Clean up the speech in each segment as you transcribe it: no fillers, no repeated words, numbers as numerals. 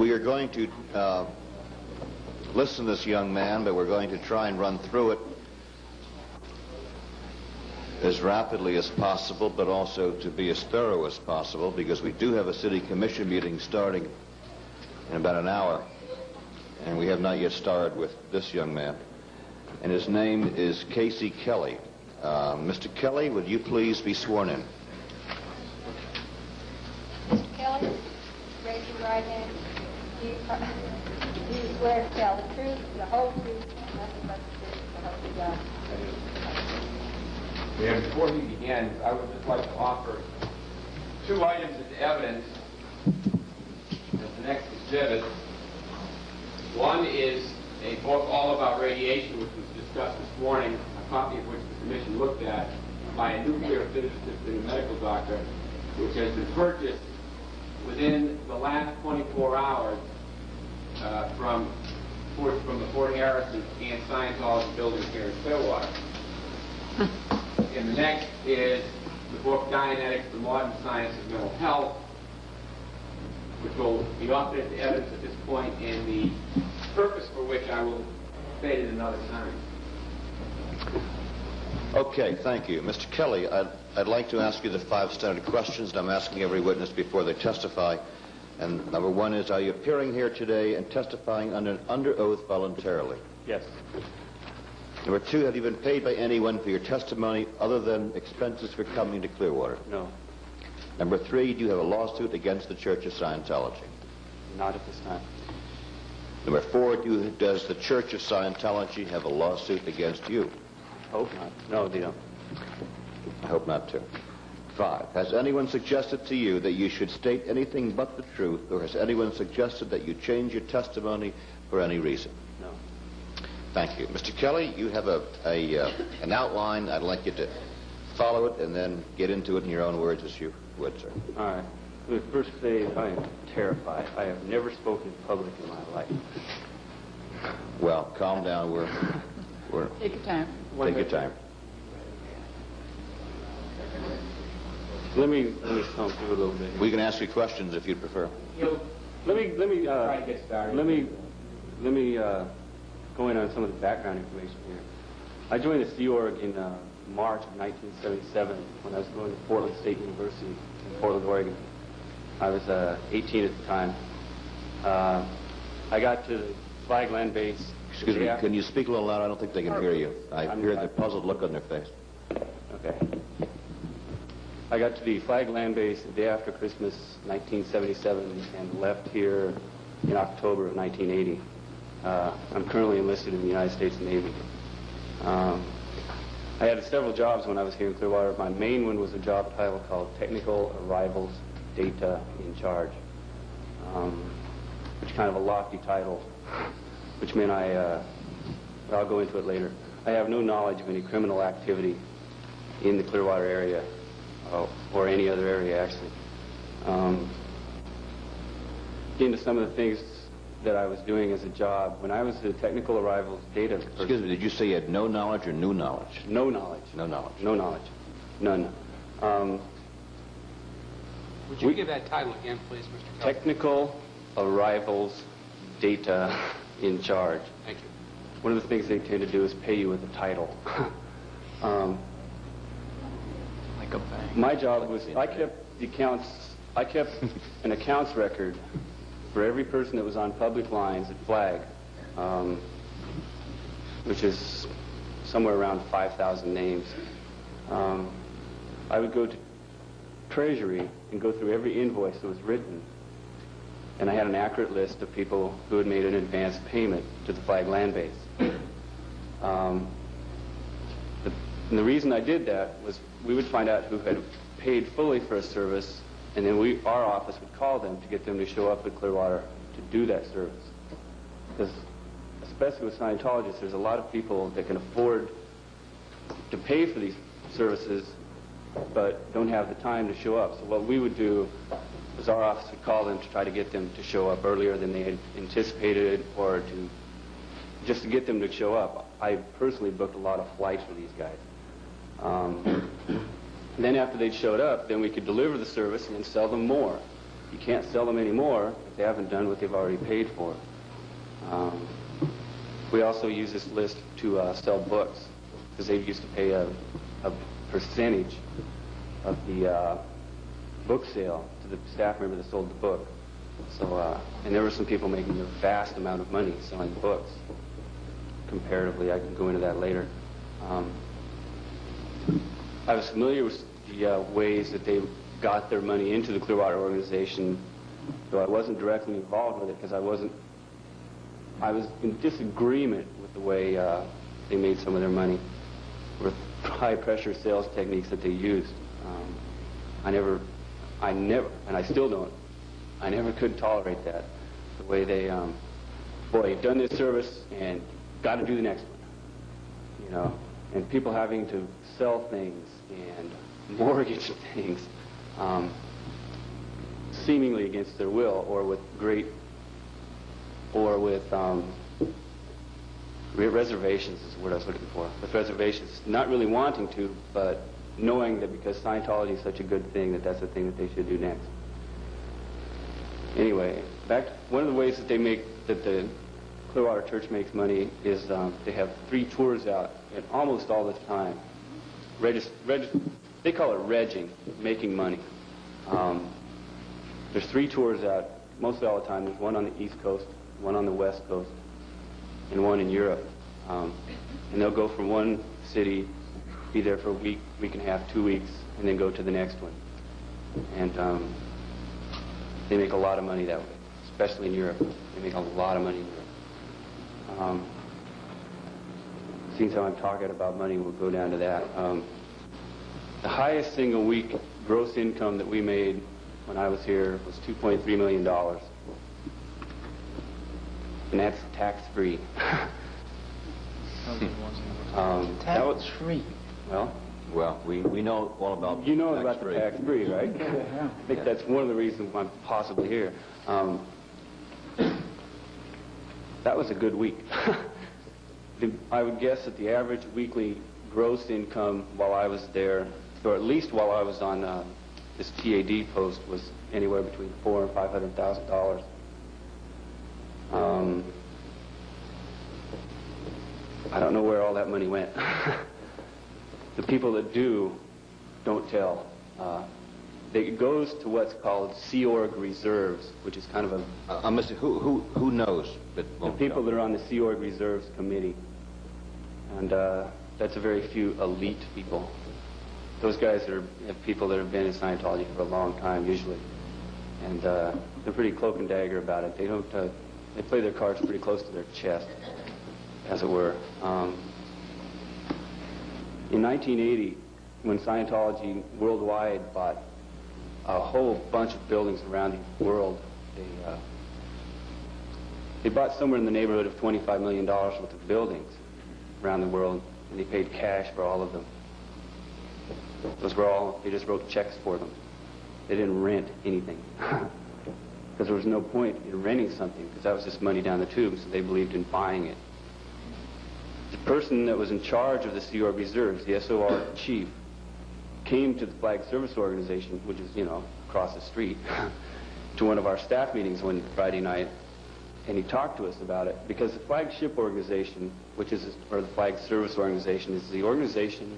We are going to listen to this young man, but we're going to try and run through it as rapidly as possible, but also to be as thorough as possible, because we do have a city commission meeting starting in about an hour, and we have not yet started with this young man. And his name is Casey Kelly. Mr. Kelly, would you please be sworn in? Mr. Kelly, raise your right hand. Do you swear to tell the truth, the whole truth, and nothing but the truth, so help you God? And before he begins, I would just like to offer 2 items of evidence as the next exhibit. One is a book all about radiation, which was discussed this morning, a copy of which the Commission looked at, by a nuclear physicist and a medical doctor, which has been purchased within the last 24 hours from the Fort Harrison and Scientology building here in Clearwater. And the next is the book Dianetics, the Modern Science of Mental Health, which will be offered as evidence at this point, and the purpose for which I will state it another time. Okay, thank you. Mr. Kelly, I'd like to ask you the 5 standard questions that I'm asking every witness before they testify. And number 1 is, are you appearing here today and testifying under oath voluntarily? Yes. Number 2, have you been paid by anyone for your testimony other than expenses for coming to Clearwater? No. Number 3, do you have a lawsuit against the Church of Scientology? Not at this time. Number 4, does the Church of Scientology have a lawsuit against you? Hope not. No, they don't. I hope not, too. 5, has anyone suggested to you that you should state anything but the truth, or has anyone suggested that you change your testimony for any reason? No. Thank you. Mr. Kelly, you have an outline. I'd like you to follow it and then get into it in your own words as you would, sir. All right. Let me first say I am terrified. I have never spoken in public in my life. Well, calm down. We're Take your time. take your time. Let me thumb through a little bit. We can ask you questions if you'd prefer. Let me Try to get started. let me go in on some of the background information here. I joined the Sea Org in March of 1977 when I was going to Portland State University in Portland, Oregon. I was 18 at the time. I got to the Flag Land Base. Excuse me, can you speak a little louder? I don't think they can hear you. I hear the puzzled look on their face. Okay. I got to the Flag Land Base the day after Christmas, 1977, and left here in October of 1980. I'm currently enlisted in the United States Navy. I had several jobs when I was here in Clearwater. My main one was a job title called Technical Arrivals Data in Charge, which is kind of a lofty title, which meant I'll go into it later. I have no knowledge of any criminal activity in the Clearwater area, or any other area, actually. Into some of the things that I was doing as a job. When I was the technical arrivals data person... Excuse me, did you say you had no knowledge or new knowledge? No knowledge. No knowledge. No knowledge. None. Would you give that title again, please, Mr. Kelly? Technical arrivals data in charge. Thank you. One of the things they tend to do is pay you with a title. Like a bank. My job was, I kept an accounts record for every person that was on public lines at Flag, which is somewhere around 5,000 names. I would go to Treasury and go through every invoice that was written, and I had an accurate list of people who had made an advance payment to the Flag Land Base. And the reason I did that was we would find out who had paid fully for a service, and then our office would call them to get them to show up at Clearwater to do that service. Because, especially with Scientologists, there's a lot of people that can afford to pay for these services, but don't have the time to show up. So what we would do was our office would call them to try to get them to show up earlier than they had anticipated, or just to get them to show up. I personally booked a lot of flights for these guys. Then after they'd showed up, then we could deliver the service and then sell them more. you can't sell them anymore if they haven't done what they've already paid for. We also use this list to sell books, because they used to pay a percentage of the book sale to the staff member that sold the book. So, and there were some people making a vast amount of money selling books. Comparatively, I can go into that later. I was familiar with the ways that they got their money into the Clearwater organization, though I wasn't directly involved with it because I was in disagreement with the way they made some of their money, with high-pressure sales techniques that they used. I never, and I still don't, I never could tolerate that, the way they, boy, you've done this service and got to do the next one, you know, and people having to sell things and mortgage things, seemingly against their will, or with reservations is the word I was looking for. With reservations, not really wanting to, but knowing that because Scientology is such a good thing, that that's the thing that they should do next. Anyway, one of the ways that the Clearwater Church makes money is they have 3 tours out, and almost all the time, they call it regging, making money. There's 3 tours out, mostly all the time. There's one on the East Coast, one on the West Coast, and one in Europe. And they'll go from one city, be there for a week, week and a half, 2 weeks, and then go to the next one. And they make a lot of money that way, especially in Europe. They make a lot of money in Europe. Seeing how I'm talking about money, we'll go down to that. The highest single week gross income that we made when I was here was $2.3 million. And that's tax-free. Tax-free. Well, we know all about you know about tax-free. the tax-free, right? Yeah. I think that's one of the reasons I'm possibly here. That was a good week. I would guess that the average weekly gross income while I was there, or at least while I was on this TAD post, was anywhere between $400,000 and $500,000. I don't know where all that money went. The people that do don't tell. It goes to what's called Sea Org reserves, which is kind of a... who knows? The people that are on the Sea Org reserves committee. And that's a very few elite people. Those guys are people that have been in Scientology for a long time, usually. And they're pretty cloak and dagger about it. They don't... they play their cards pretty close to their chest, as it were. In 1980, when Scientology worldwide bought a whole bunch of buildings around the world, they bought somewhere in the neighborhood of $25 million worth of buildings around the world, and they paid cash for all of them. Those were all, they just wrote checks for them. They didn't rent anything. Because there was no point in renting something, because that was just money down the tube, so they believed in buying it. The person that was in charge of the Sea Org reserves, the SOR chief, came to the Flag Service Organization, which is, you know, across the street, to one of our staff meetings one Friday night, and he talked to us about it, because the flagship organization, which is, or the Flag Service Organization, is the organization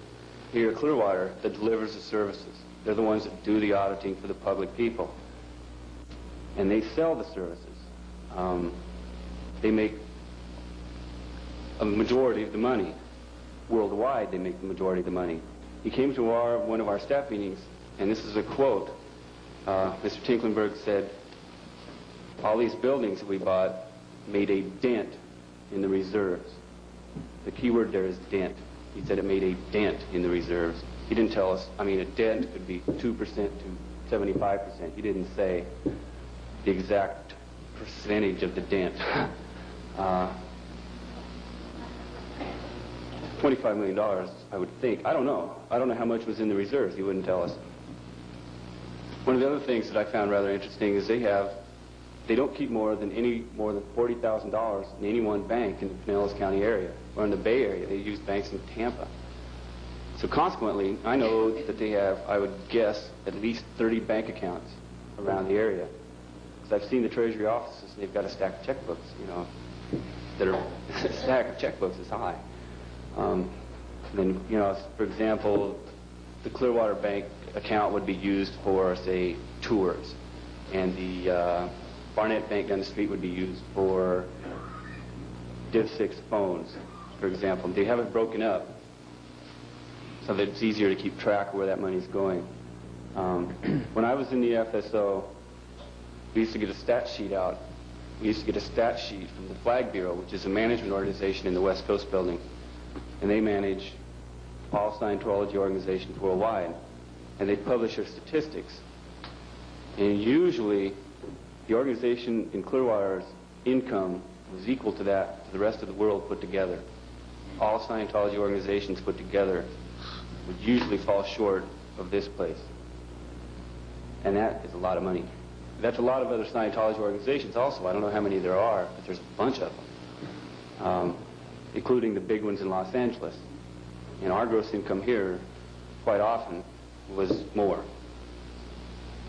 here at Clearwater that delivers the services. They're the ones that do the auditing for the public people. And they sell the services. They make a majority of the money. Worldwide, they make the majority of the money. He came to one of our staff meetings, and this is a quote. Mr. Tinklenberg said, all these buildings that we bought made a dent in the reserves. The key word there is dent. He said it made a dent in the reserves. He didn't tell us, I mean, a dent could be 2% to 75%. He didn't say the exact percentage of the dent. $25 million, I would think. I don't know. I don't know how much was in the reserves. He wouldn't tell us. One of the other things that I found rather interesting is they don't keep more than $40,000 in any one bank in the Pinellas County area, or in the Bay Area. They use banks in Tampa. So consequently, I know that they have, I would guess, at least 30 bank accounts around the area. I've seen the Treasury offices, and they've got a stack of checkbooks, you know, that are a stack of checkbooks is high. Then, you know, for example, the Clearwater Bank account would be used for, say, tours, and the Barnett Bank down the street would be used for Div 6 phones, for example. They have it broken up so that it's easier to keep track of where that money's going. When I was in the FSO, we used to get a stat sheet out. We used to get a stat sheet from the Flag Bureau, which is a management organization in the West Coast building, and they manage all Scientology organizations worldwide, and they publish their statistics. And usually, the organization in Clearwater's income was equal to that to the rest of the world put together. All Scientology organizations put together would usually fall short of this place. And that is a lot of money. That's a lot of other Scientology organizations also. I don't know how many there are, but there's a bunch of them, including the big ones in Los Angeles. And our gross income here, quite often, was more.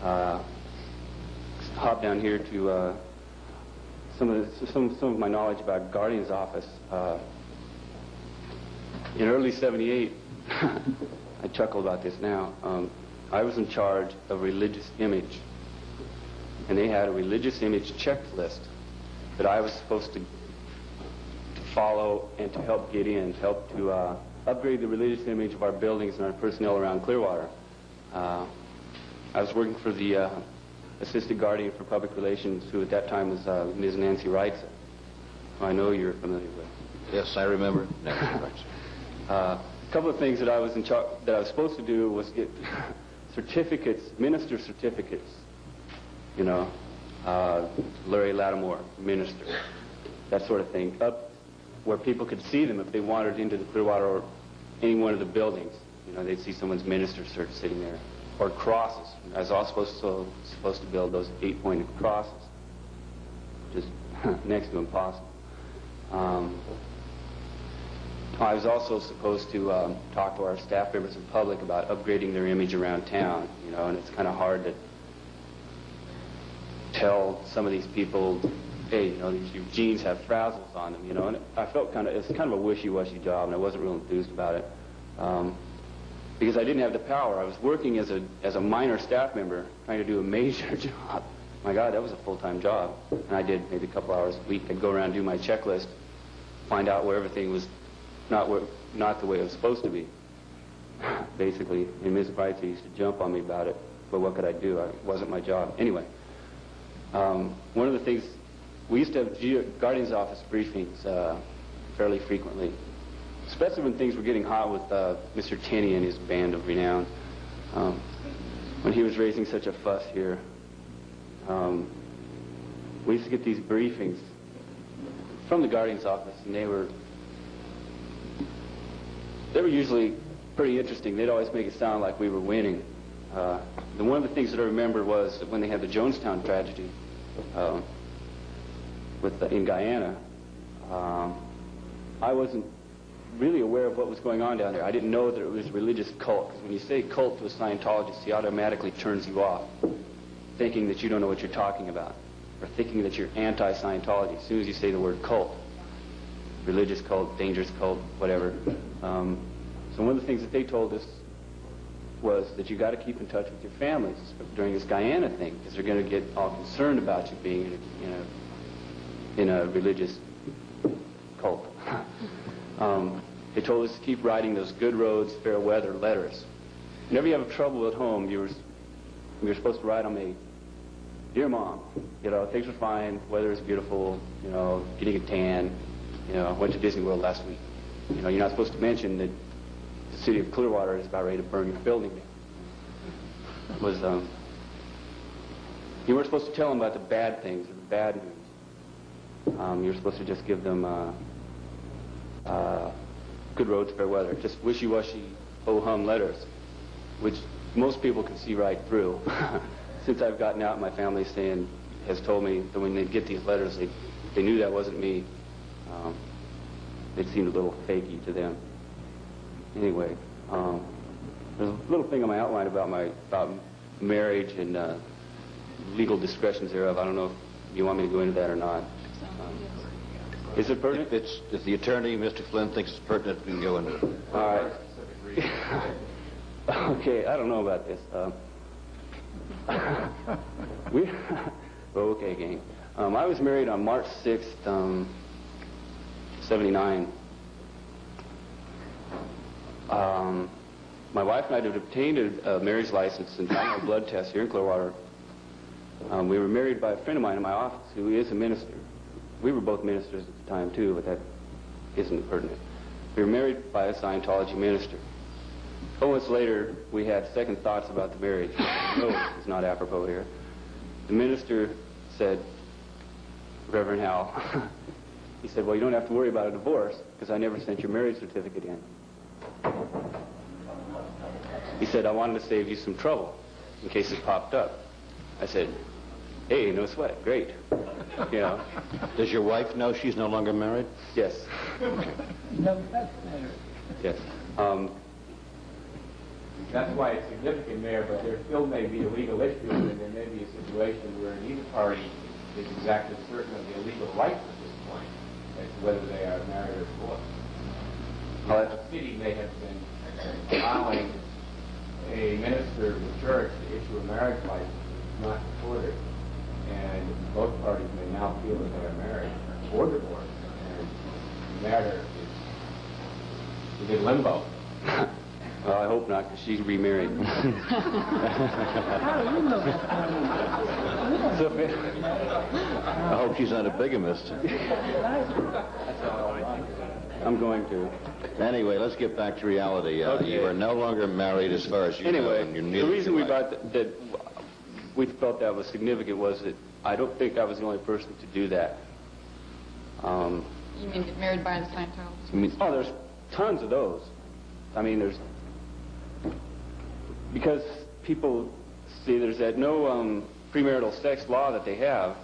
Hop down here to some of my knowledge about Guardian's office. In early '78, I chuckle about this now. I was in charge of religious image, and they had a religious image checklist that I was supposed to follow and to help get in, to help to upgrade the religious image of our buildings and our personnel around Clearwater. I was working for the Assistant Guardian for Public Relations, who at that time was Ms. Nancy Wright, who I know you're familiar with. Yes, I remember. Nancy Wright. A couple of things that I was supposed to do was get certificates, minister certificates. You know, Larry Lattimore, minister, that sort of thing, up where people could see them if they wandered into the Clearwater or any one of the buildings. You know, they'd see someone's minister cert sitting there. Or crosses. I was also supposed to build those 8-pointed crosses, which is next to impossible. I was also supposed to talk to our staff members and public about upgrading their image around town, you know, and it's kind of hard to tell some of these people, hey, you know, your jeans have frazzles on them, you know, and I felt it's kind of a wishy-washy job, and I wasn't real enthused about it. Because I didn't have the power. I was working as a minor staff member trying to do a major job. My God, that was a full-time job. And I did maybe a couple hours a week. I'd go around and do my checklist, find out where everything was not the way it was supposed to be, basically. And Ms. Bright used to jump on me about it, but what could I do? It wasn't my job. Anyway, one of the things, we used to have Guardian's office briefings fairly frequently, especially when things were getting hot with Mr. Tenney and his band of renown. When he was raising such a fuss here, we used to get these briefings from the Guardian's office, and they were usually pretty interesting. They'd always make it sound like we were winning. One of the things that I remember was when they had the Jonestown tragedy in Guyana. I wasn't really aware of what was going on down there. I didn't know that it was a religious cult, because when you say cult to a Scientologist, he automatically turns you off, thinking that you don't know what you're talking about, or thinking that you're anti-Scientology as soon as you say the word cult. Religious cult, dangerous cult, whatever. So one of the things that they told us was that you got to keep in touch with your families during this Guyana thing, because they're going to get all concerned about you being in a religious cult. They told us to keep writing those good roads, fair weather letters. Whenever you have trouble at home, you were supposed to write on me, dear Mom, you know, things are fine, weather is beautiful, you know, getting a tan, you know, I went to Disney World last week. You know, you're not supposed to mention that the city of Clearwater is about ready to burn your building down. It was, you weren't supposed to tell them about the bad things or the bad news. You were supposed to just give them good roads, fair weather, just wishy-washy, ho-hum letters, which most people can see right through. Since I've gotten out, my family has told me that when they get these letters, they knew that wasn't me. It seemed a little fakey to them. Anyway, there's a little thing on my outline about marriage and legal discretions thereof. I don't know if you want me to go into that or not. Is it pertinent? If the attorney, Mr. Flynn, thinks it's pertinent, we can go into it. All right. Okay, I don't know about this. Okay, gang. I was married on March 6th, 79. My wife and I had obtained a marriage license and done a blood test here in Clearwater. We were married by a friend of mine in my office who is a minister. We were both ministers at the time, too, but that isn't pertinent. We were married by a Scientology minister. A couple months later, we had second thoughts about the marriage. No, it's not apropos here. The minister said, Reverend Hal, he said, well, you don't have to worry about a divorce because I never sent your marriage certificate in. He said, I wanted to save you some trouble in case it popped up. I said, hey, no sweat, great. You know. Does your wife know she's no longer married? Yes. No, that's better. Yes. That's why it's significant, Mayor, but there still may be a legal issue, and there may be a situation where neither party is exactly certain of the illegal rights at this point, as to whether they are married or divorced. The city may have been allowing a minister of the church to issue a marriage license that's not recorded, and both parties may now feel that they are married or divorced, and the matter is in limbo. Well, I hope not, because she's remarried. How do you know that? I hope she's not a bigamist. I'm going to. Anyway, let's get back to reality. Okay. You are no longer married as far as you know. Anyway, And you're the neither reason your wife. that we felt that was significant was that I don't think I was the only person to do that. You mean get married by the Scientology? Oh, there's tons of those. I mean, because people see there's that no premarital sex law that they have,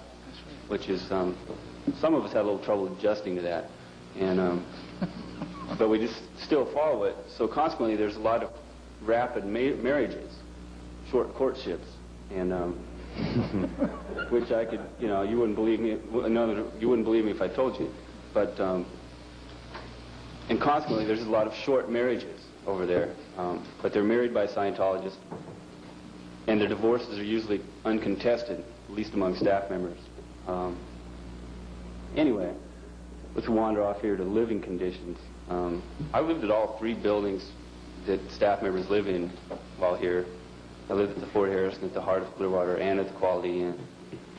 which is some of us had a little trouble adjusting to that, and but we just still follow it. So consequently, there's a lot of rapid marriages, short courtships, and which I could, you wouldn't believe me. No, you wouldn't believe me if I told you, but and consequently, there's a lot of short marriages over there, but they're married by Scientologists, and their divorces are usually uncontested, at least among staff members. Anyway, let's wander off here to living conditions. I lived at all 3 buildings that staff members live in while here. I lived at the Fort Harrison, at the Heart of Clearwater, and at the Quality Inn.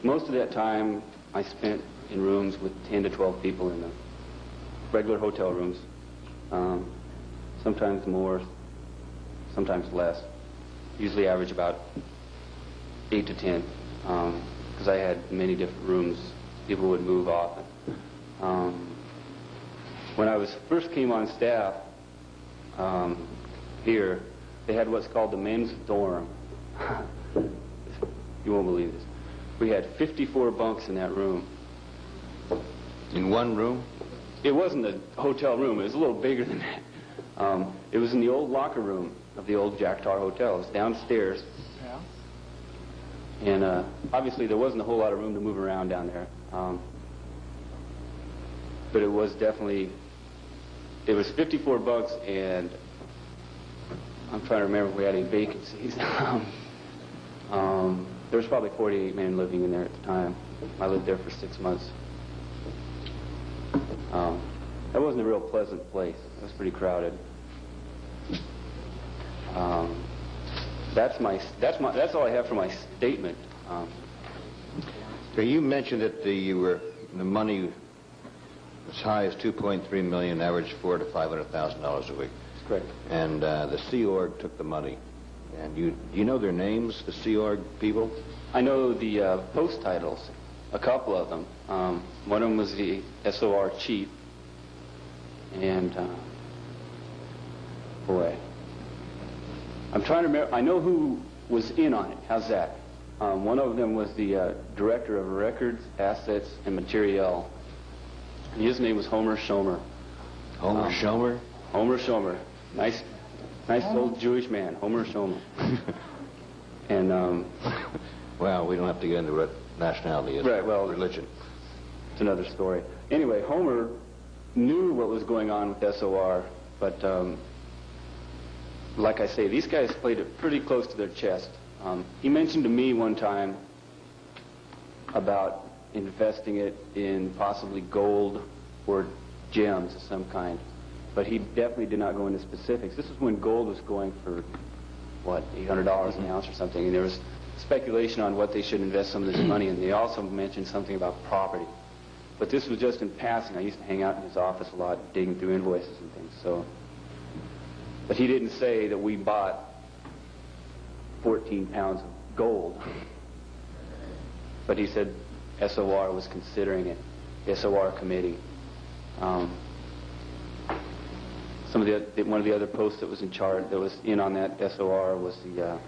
Most of that time I spent in rooms with 10 to 12 people in the regular hotel rooms. Sometimes more, sometimes less. Usually average about 8 to 10, because I had many different rooms. People would move often. When I first came on staff here, they had what's called the men's dorm. You won't believe this. We had 54 bunks in that room. In one room? It wasn't a hotel room. It was a little bigger than that. It was in the old locker room of the old Jack Tar Hotel. It was downstairs. Yeah. And obviously there wasn't a whole lot of room to move around down there. But it was definitely, it was 54 bunks, and I'm trying to remember if we had any vacancies. There was probably 48 men living in there at the time. I lived there for 6 months. That wasn't a real pleasant place. It was pretty crowded. That's all I have for my statement. Okay, you mentioned that the money as high as $2.3 million, average $400,000 to $500,000 a week. That's correct. And the Sea Org took the money. And do you know their names, the Sea Org people? I know the post titles, a couple of them. One of them was the SOR chief, and boy, I'm trying to remember. I know who was in on it. How's that? One of them was the director of records, assets, and materiel. And his name was Homer Schomer. Homer Schomer? Homer Schomer. Nice old Jewish man, Homer Schomer. And Well, we don't have to get into what nationality is. Right, well, religion. It's another story. Anyway, Homer knew what was going on with SOR, but like I say, these guys played it pretty close to their chest. He mentioned to me one time about investing it in possibly gold or gems of some kind, but he definitely did not go into specifics. This is when gold was going for, what, $800 an ounce or something, and there was speculation on what they should invest some of this money in. They also mentioned something about property. But this was just in passing. I used to hang out in his office a lot, digging through invoices and things. So, but he didn't say that we bought 14 pounds of gold. But he said SOR was considering it, the SOR committee. One of the other posts that was in charge, that was in on that SOR was the,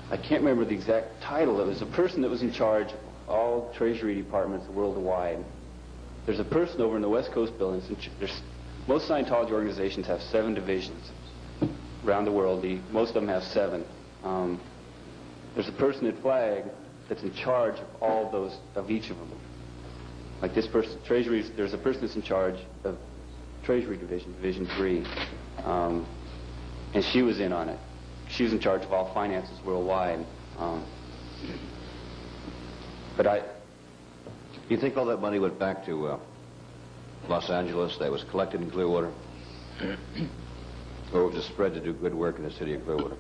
I can't remember the exact title. It was a person that was in charge of all treasury departments worldwide. There's a person over in the West Coast buildings. Most Scientology organizations have 7 divisions around the world. Most of them have 7. There's a person at Flag that's in charge of all those, of each of them. Like this person, Treasury, there's a person that's in charge of Treasury Division, Division 3. And she was in on it. She was in charge of all finances worldwide. Do you think all that money went back to Los Angeles that was collected in Clearwater? Or was it spread to do good work in the city of Clearwater?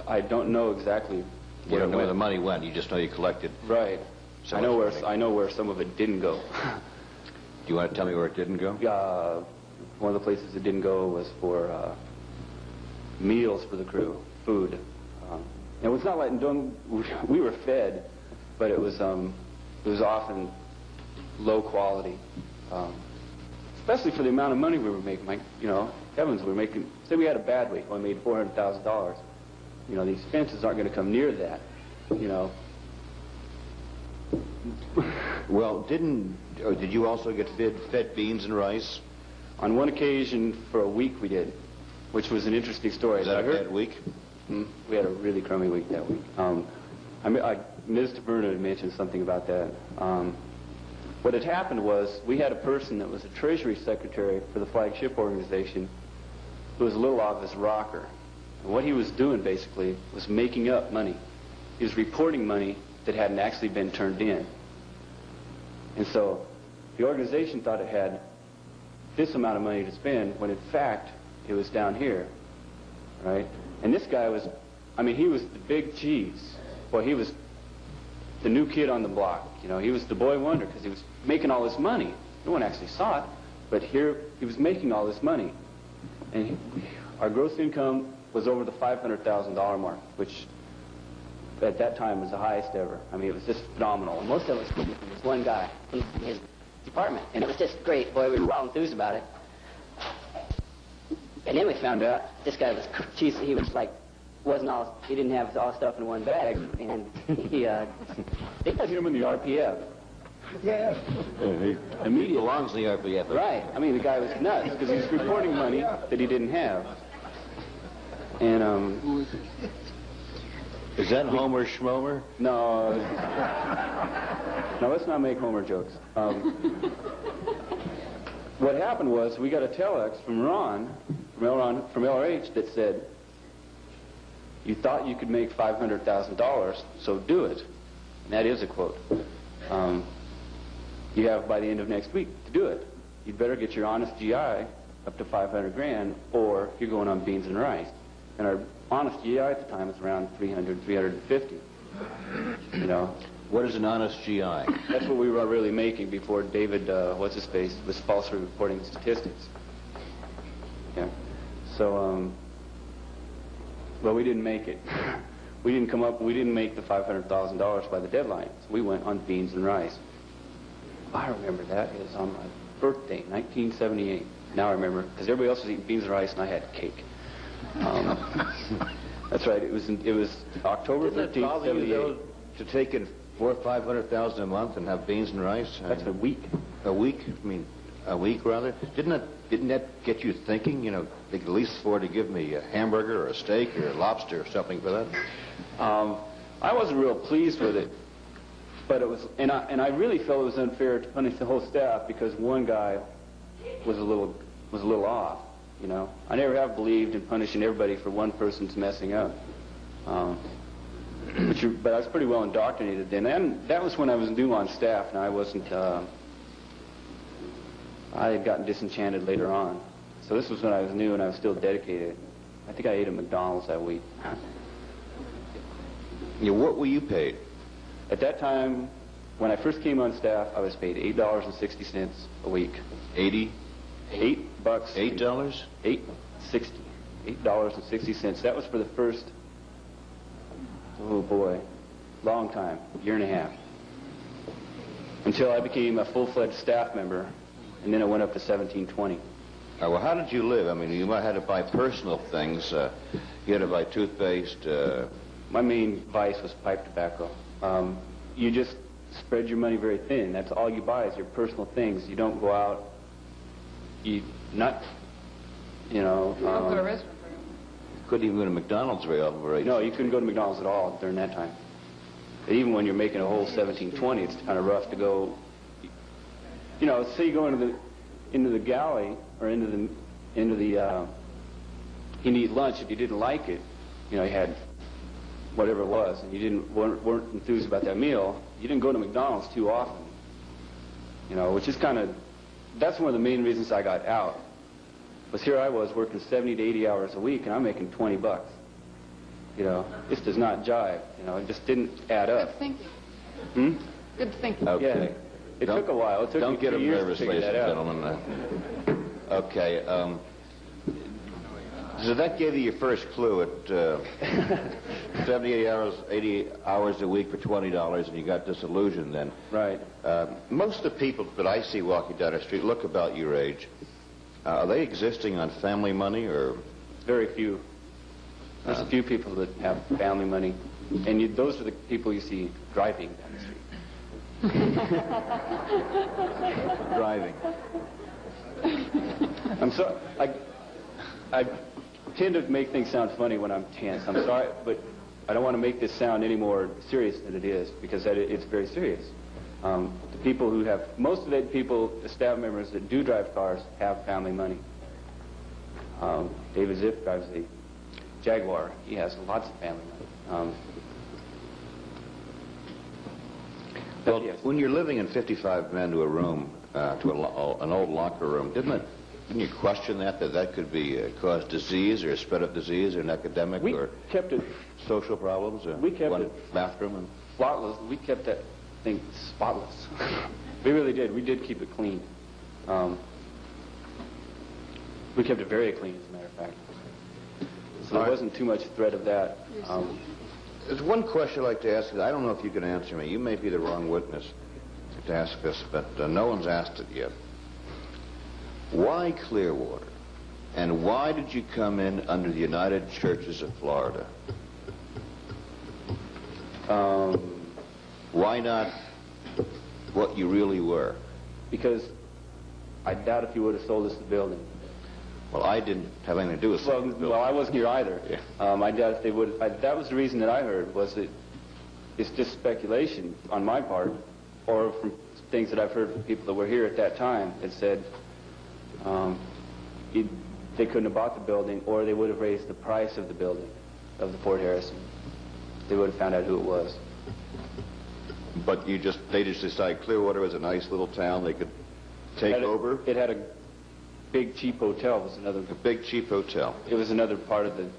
I don't know exactly You don't know where the money went, you just know you collected. Right. So I know where some of it didn't go. Do you want to tell me where it didn't go? One of the places it didn't go was for meals for the crew, food. And it's not like we were fed, but it was often low quality, especially for the amount of money we were making. Like, heavens, we were making. Say we had a bad week, we made $400,000. The expenses aren't going to come near that. Well, did you also get fed beans and rice? On one occasion, for a week, we did, which was an interesting story. Was that a bad week? We had a really crummy week that week. Ms. DeBerna had mentioned something about that. What had happened was we had a person that was a treasury secretary for the flagship organization who was a little off his rocker. And what he was doing, basically, was making up money. He was reporting money that hadn't actually been turned in. And so the organization thought it had this amount of money to spend, when in fact it was down here, right? And this guy was, he was the big cheese. Boy, he was the new kid on the block. He was the boy wonder because he was making all this money. No one actually saw it, but here he was making all this money. And our gross income was over the $500,000 mark, which at that time was the highest ever. It was just phenomenal. And most of us from this one guy in his department, and it was just great. Boy, we were all enthused about it. And then we found out this guy was, he was like, he didn't have all stuff in one bag, and they put him in the RPF. Yeah. He belongs in the RPF. Right. The guy was nuts because he was reporting money that he didn't have. And is that Homer Schmomer? No. No, let's not make Homer jokes. What happened was we got a telex from Ron, from LRH, that said, "You thought you could make $500,000, so do it." And that is a quote. You have by the end of next week to do it. You'd better get your honest GI up to $500,000, or you're going on beans and rice. And our honest GI at the time was around 350. What is an honest GI? That's what we were really making before David, what's-his-face, was falsely reporting statistics. Yeah. So, well, we didn't make it. We didn't make the $500,000 by the deadline. So we went on beans and rice. I remember that. It was on my birthday, 1978. Now I remember, because everybody else was eating beans and rice, and I had cake. That's right. It was October 13th, 78. To take in $400,000 or $500,000 a month and have beans and rice? That's a week. A week? a week, rather. Didn't that get you thinking? You know, they could at least afford to give me a hamburger or a steak or a lobster or something for that. I wasn't real pleased with it, but it was, and I really felt it was unfair to punish the whole staff because one guy was a little off. You know, I never have believed in punishing everybody for one person's messing up. But I was pretty well indoctrinated then, and that was when I was new on staff, and I wasn't. I had gotten disenchanted later on, so this was when I was new and I was still dedicated. I think I ate at McDonald's that week. Yeah, what were you paid? At that time, when I first came on staff, I was paid $8.60 a week. 80? $8. $8? $8.60. $8.60. That was for the first, oh boy, long time, year and a half. Until I became a full-fledged staff member, and then it went up to $17.20. Well, how did you live? I mean, you might have had to buy personal things. You had to buy toothpaste. My main vice was pipe tobacco. You just spread your money very thin. That's all you buy is your personal things. You don't go out. You don't Go to a restaurant. Couldn't even go to McDonald's very often, right? No, you couldn't go to McDonald's at all during that time. Even when you're making a whole $17.20, it's kind of rough to go. You know, say you go into the galley or into the you need lunch. If you didn't like it, you know, you had whatever it was, and you weren't enthused about that meal. You didn't go to McDonald's too often. You know, which is that's one of the main reasons I got out. Was here I was working 70 to 80 hours a week, and I'm making $20. You know, this does not jive. You know, it just didn't add up. Good thinking. Hmm? Good thinking. Okay. Yeah. It took a while. It took Don't me get 3 them years nervous, to figure ladies that and out. gentlemen. Okay. So that gave you your first clue at 80 hours a week for $20, and you got disillusioned then. Right. Most of the people that I see walking down the street look about your age. Are they existing on family money or? Very few. There's a few people that have family money, and those are the people you see driving down the street. Driving. I'm sorry. I tend to make things sound funny when I'm tense. I'm sorry, but I don't want to make this sound any more serious than it is, because it's very serious. The people who have, most of the people, the staff members that do drive cars, have family money. David Ziff drives a Jaguar. He has lots of family money. Well, yes. when you're living in 55 men to a room, an old locker room, didn't you question that could be cause disease or spread of disease or an epidemic or kept it social problems? Or we kept one it bathroom and spotless. We kept that thing spotless. We really did. We did keep it clean. We kept it very clean, as a matter of fact. So there wasn't too much threat of that. There's one question I'd like to ask you. I don't know if you can answer me. You may be the wrong witness to ask this, but no one's asked it yet. Why Clearwater? And why did you come in under the United Churches of Florida? Why not what you really were? Because I doubt if you would have sold us the building. Well, I didn't have anything to do with it. Well, I wasn't here either. Yeah. I doubt if they would. That was the reason that I heard, was that it's just speculation on my part, or from things that I've heard from people that were here at that time that said they couldn't have bought the building, or they would have raised the price of the building, of the Fort Harrison. They would have found out who it was. But they just decided Clearwater was a nice little town they could take over? It had a big, cheap hotel. Was another. A big, cheap hotel. It was another part of the.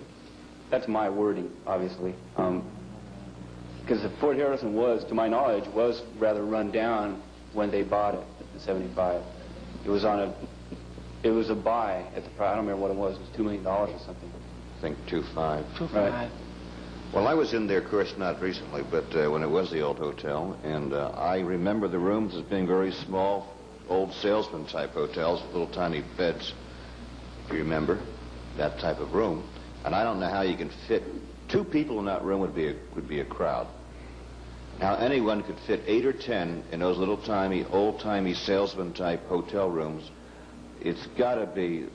That's my wording, obviously. Because the Fort Harrison was, to my knowledge, was rather run down when they bought it in '75. It was a buy at the price. I don't remember what it was. It was $2 million or something. I think 2.5. Right. Well, I was in there, of course, not recently, but when it was the old hotel, and I remember the rooms as being very small, old salesman-type hotels with little tiny beds, if you remember, that type of room. And I don't know how you can fit 2 people in that room would be a crowd. Now, anyone could fit 8 or 10 in those little tiny, old-timey salesman-type hotel rooms. It's got to be,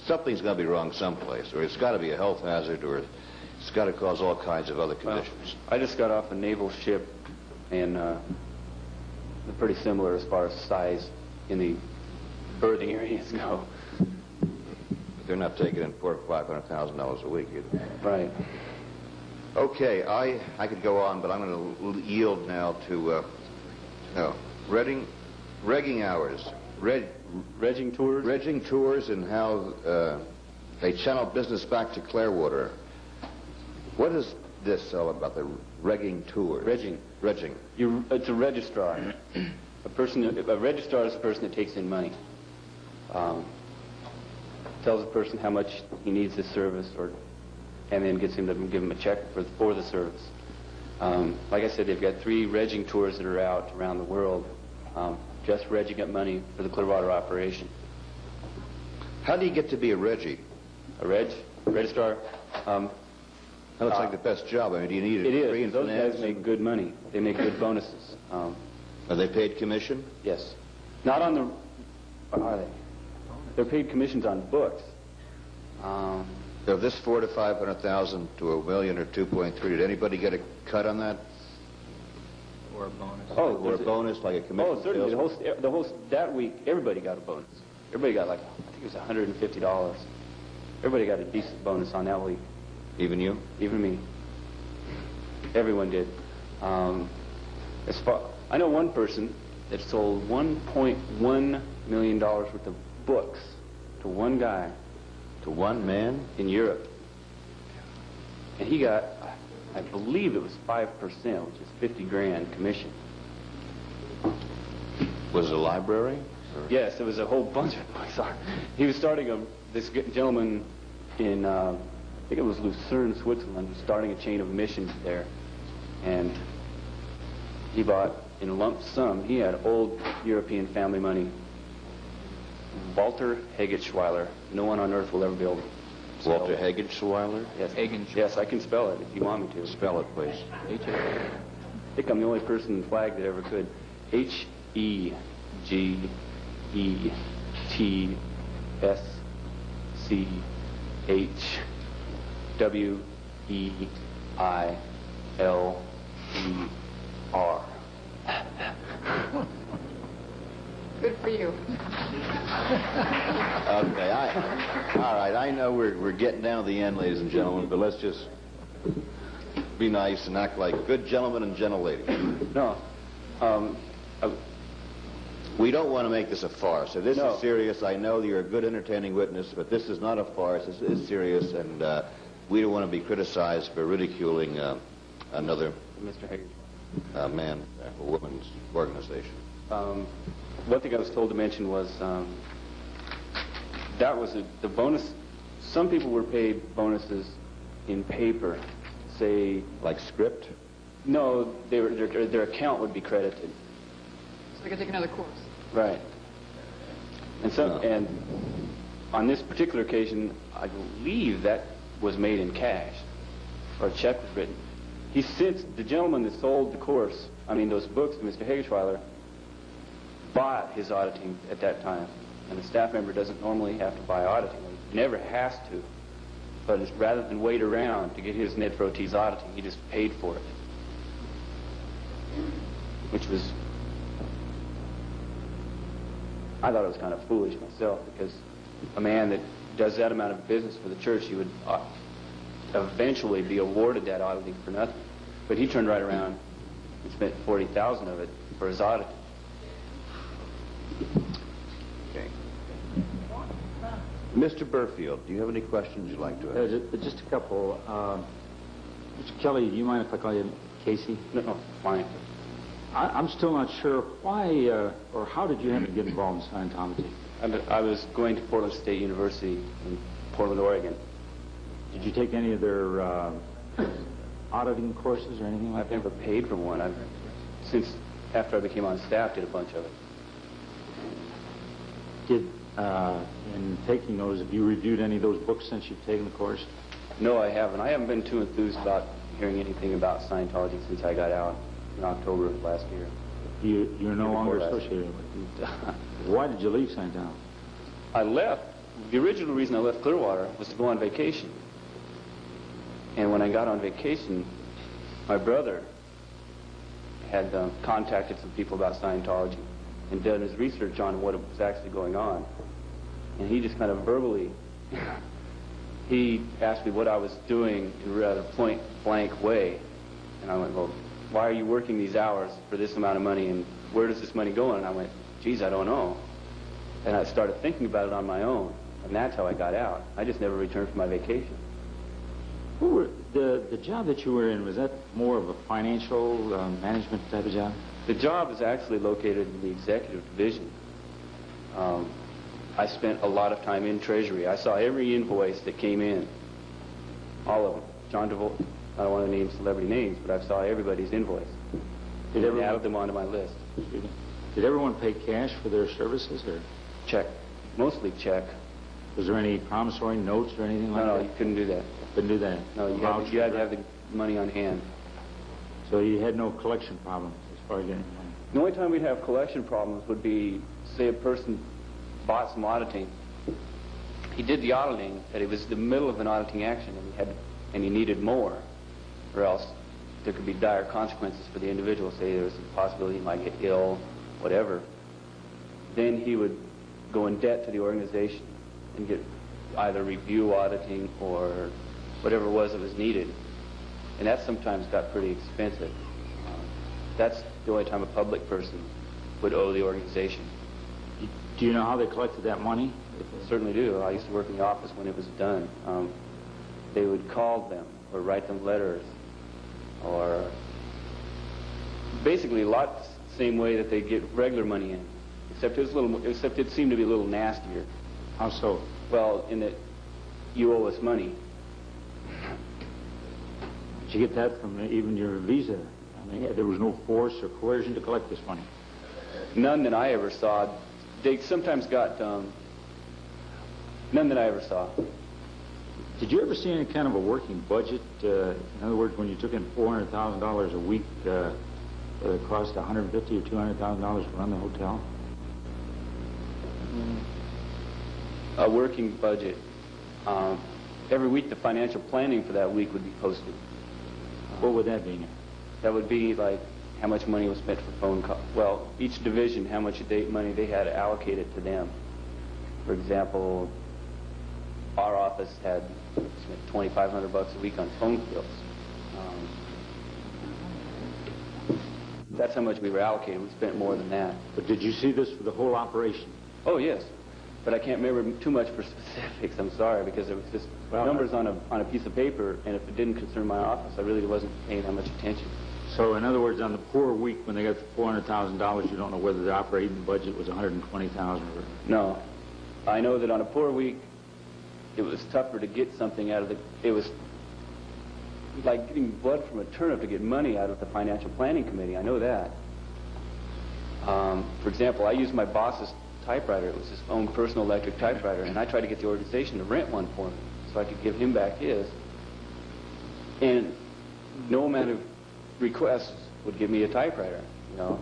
something's got to be wrong someplace, or it's got to be a health hazard, or it's got to cause all kinds of other conditions. Well, I just got off a naval ship, and they're pretty similar as far as size in the berthing areas go. But they're not taking in $400,000 or $500,000 a week either. Right. Okay, I could go on, but I'm going to yield now to regging hours. Regging tours? Regging tours and how they channel business back to Clearwater. What is this all about, the regging tours? Regging. It's a registrar. A registrar is a person that takes in money. Tells a person how much he needs this service, and then gets him to give him a check for the service. Like I said, they've got 3 regging tours that are out around the world, just regging up money for the Clearwater operation. How do you get to be a reggie? A registrar? That looks like the best job. I mean, do you need a degree in Those finance? guys make good money. They make good bonuses. Are they paid commission? Yes. Not on the... Are they? They're paid commissions on books. So this $400,000 to $500,000 to $1 million or 2.3, did anybody get a cut on that? Or a bonus. Or a bonus, like a commission? Oh, certainly. That week, everybody got a bonus. Everybody got I think it was $150. Everybody got a decent bonus on that week. Even you? Even me. Everyone did. I know one person that sold $1.1 million worth of books to one guy. To one man? In Europe. And he got, I believe it was 5%, which is 50 grand commission. Was it a library? Or? Yes, it was a whole bunch of books. He was starting this gentleman in, I think it was Lucerne, Switzerland, was starting a chain of missions there. And he bought, in a lump sum, he had old European family money. Walter Hegetschweiler. No one on earth will ever be able to spell Walter it. Hegetschweiler? Yes. Hegetschweiler. Yes, I can spell it if you want me to. Spell it, please. I think I'm the only person in flag that ever could. Hegetschweiler. Good for you. Okay, all right, I know we're getting down to the end, ladies and gentlemen, but let's just be nice and act like good gentlemen and gentle ladies. No. We don't want to make this a farce. So this No. is serious. I know you're a good, entertaining witness, but this is not a farce. This is serious, and we don't want to be criticized for ridiculing another Mr. Hager. man or woman's organization. One thing I was told to mention was that was the bonus. Some people were paid bonuses in paper, say. Like script? No, their account would be credited. So they could take another course. Right. And so, No. and on this particular occasion, I believe that was made in cash, or a check was written. The gentleman that sold the course, those books to Mr. Hegetschweiler, bought his auditing at that time. And a staff member doesn't normally have to buy auditing. He never has to. But rather than wait around to get his Ned Frote's auditing, he just paid for it. Which was, I thought it was kind of foolish myself, because a man that does that amount of business for the church, he would eventually be awarded that auditing for nothing. But he turned right around and spent $40,000 of it for his auditing. Okay. Mr. Burfield, do you have any questions you'd like to ask? Just a couple. Mr. Kelly, do you mind if I call you Casey? No, fine. I'm still not sure why or how did you happen to get involved in Scientology? I was going to Portland State University in Portland, Oregon. Did you take any of their auditing courses or anything like I've that? never paid for one. Since after I became on staff, did a bunch of it. In taking those, have you reviewed any of those books since you've taken the course? No, I haven't. I haven't been too enthused about hearing anything about Scientology since I got out. in October of last year. You're no longer Before last. associated with it. Why did you leave Scientology? I left. The original reason I left Clearwater was to go on vacation. And when I got on vacation, my brother had contacted some people about Scientology and done his research on what was actually going on. And he just kind of verbally, he asked me what I was doing in a rather point-blank way. And I went, well, why are you working these hours for this amount of money, and where does this money go? And I went, geez, I don't know. And I started thinking about it on my own, and that's how I got out. I just never returned from my vacation. The job that you were in, was that more of a financial management type of job? The job is actually located in the executive division. I spent a lot of time in Treasury. I saw every invoice that came in, all of them. John DeVolt, I don't want to name celebrity names, but I saw everybody's invoice. Did everyone add them onto my list? Did everyone pay cash for their services, or Check, mostly check. was there any promissory notes or anything like that? No, you couldn't do that. Couldn't do that. No, you had to have the money on hand. So you had no collection problem as far as getting money. The only time we'd have collection problems would be, say, a person bought some auditing. He did the auditing, but it was the middle of an auditing action, and he needed more, or else there could be dire consequences for the individual. Say there was a possibility he might get ill, whatever. Then he would go in debt to the organization and get either review auditing or whatever it was that was needed. And that sometimes got pretty expensive. That's the only time a public person would owe the organization. Do you know how they collected that money? Certainly do. I used to work in the office when it was done. They would call them or write them letters, or basically a lot the same way that they get regular money in, except it seemed to be a little nastier. How so? Well, in that you owe us money. Did you get that from even your visa? I mean, there was no force or coercion to collect this money. None that I ever saw. They sometimes got none that I ever saw. Did you ever see any kind of a working budget? In other words, when you took in $400,000 a week, it cost $150,000 or $200,000 to run the hotel? A working budget. Every week, the financial planning for that week would be posted. What would that be? That would be like how much money was spent for phone calls. Well, each division, how much money they had allocated to them. For example, our office had spent $2,500 a week on phone bills. That's how much we were allocated. We spent more than that. But did you see this for the whole operation? Oh, yes. But I can't remember too much for specifics. I'm sorry, because it was just numbers on a piece of paper, and if it didn't concern my office, I really wasn't paying that much attention. So, in other words, on the poor week when they got the $400,000, you don't know whether the operating budget was $120,000 or... No. I know that on a poor week, it was tougher to get something out of it was like getting blood from a turnip to get money out of the financial planning committee. I know that. For example, I used my boss's typewriter. It was his own personal electric typewriter, and I tried to get the organization to rent one for me so I could give him back his. And no amount of requests would give me a typewriter, you know.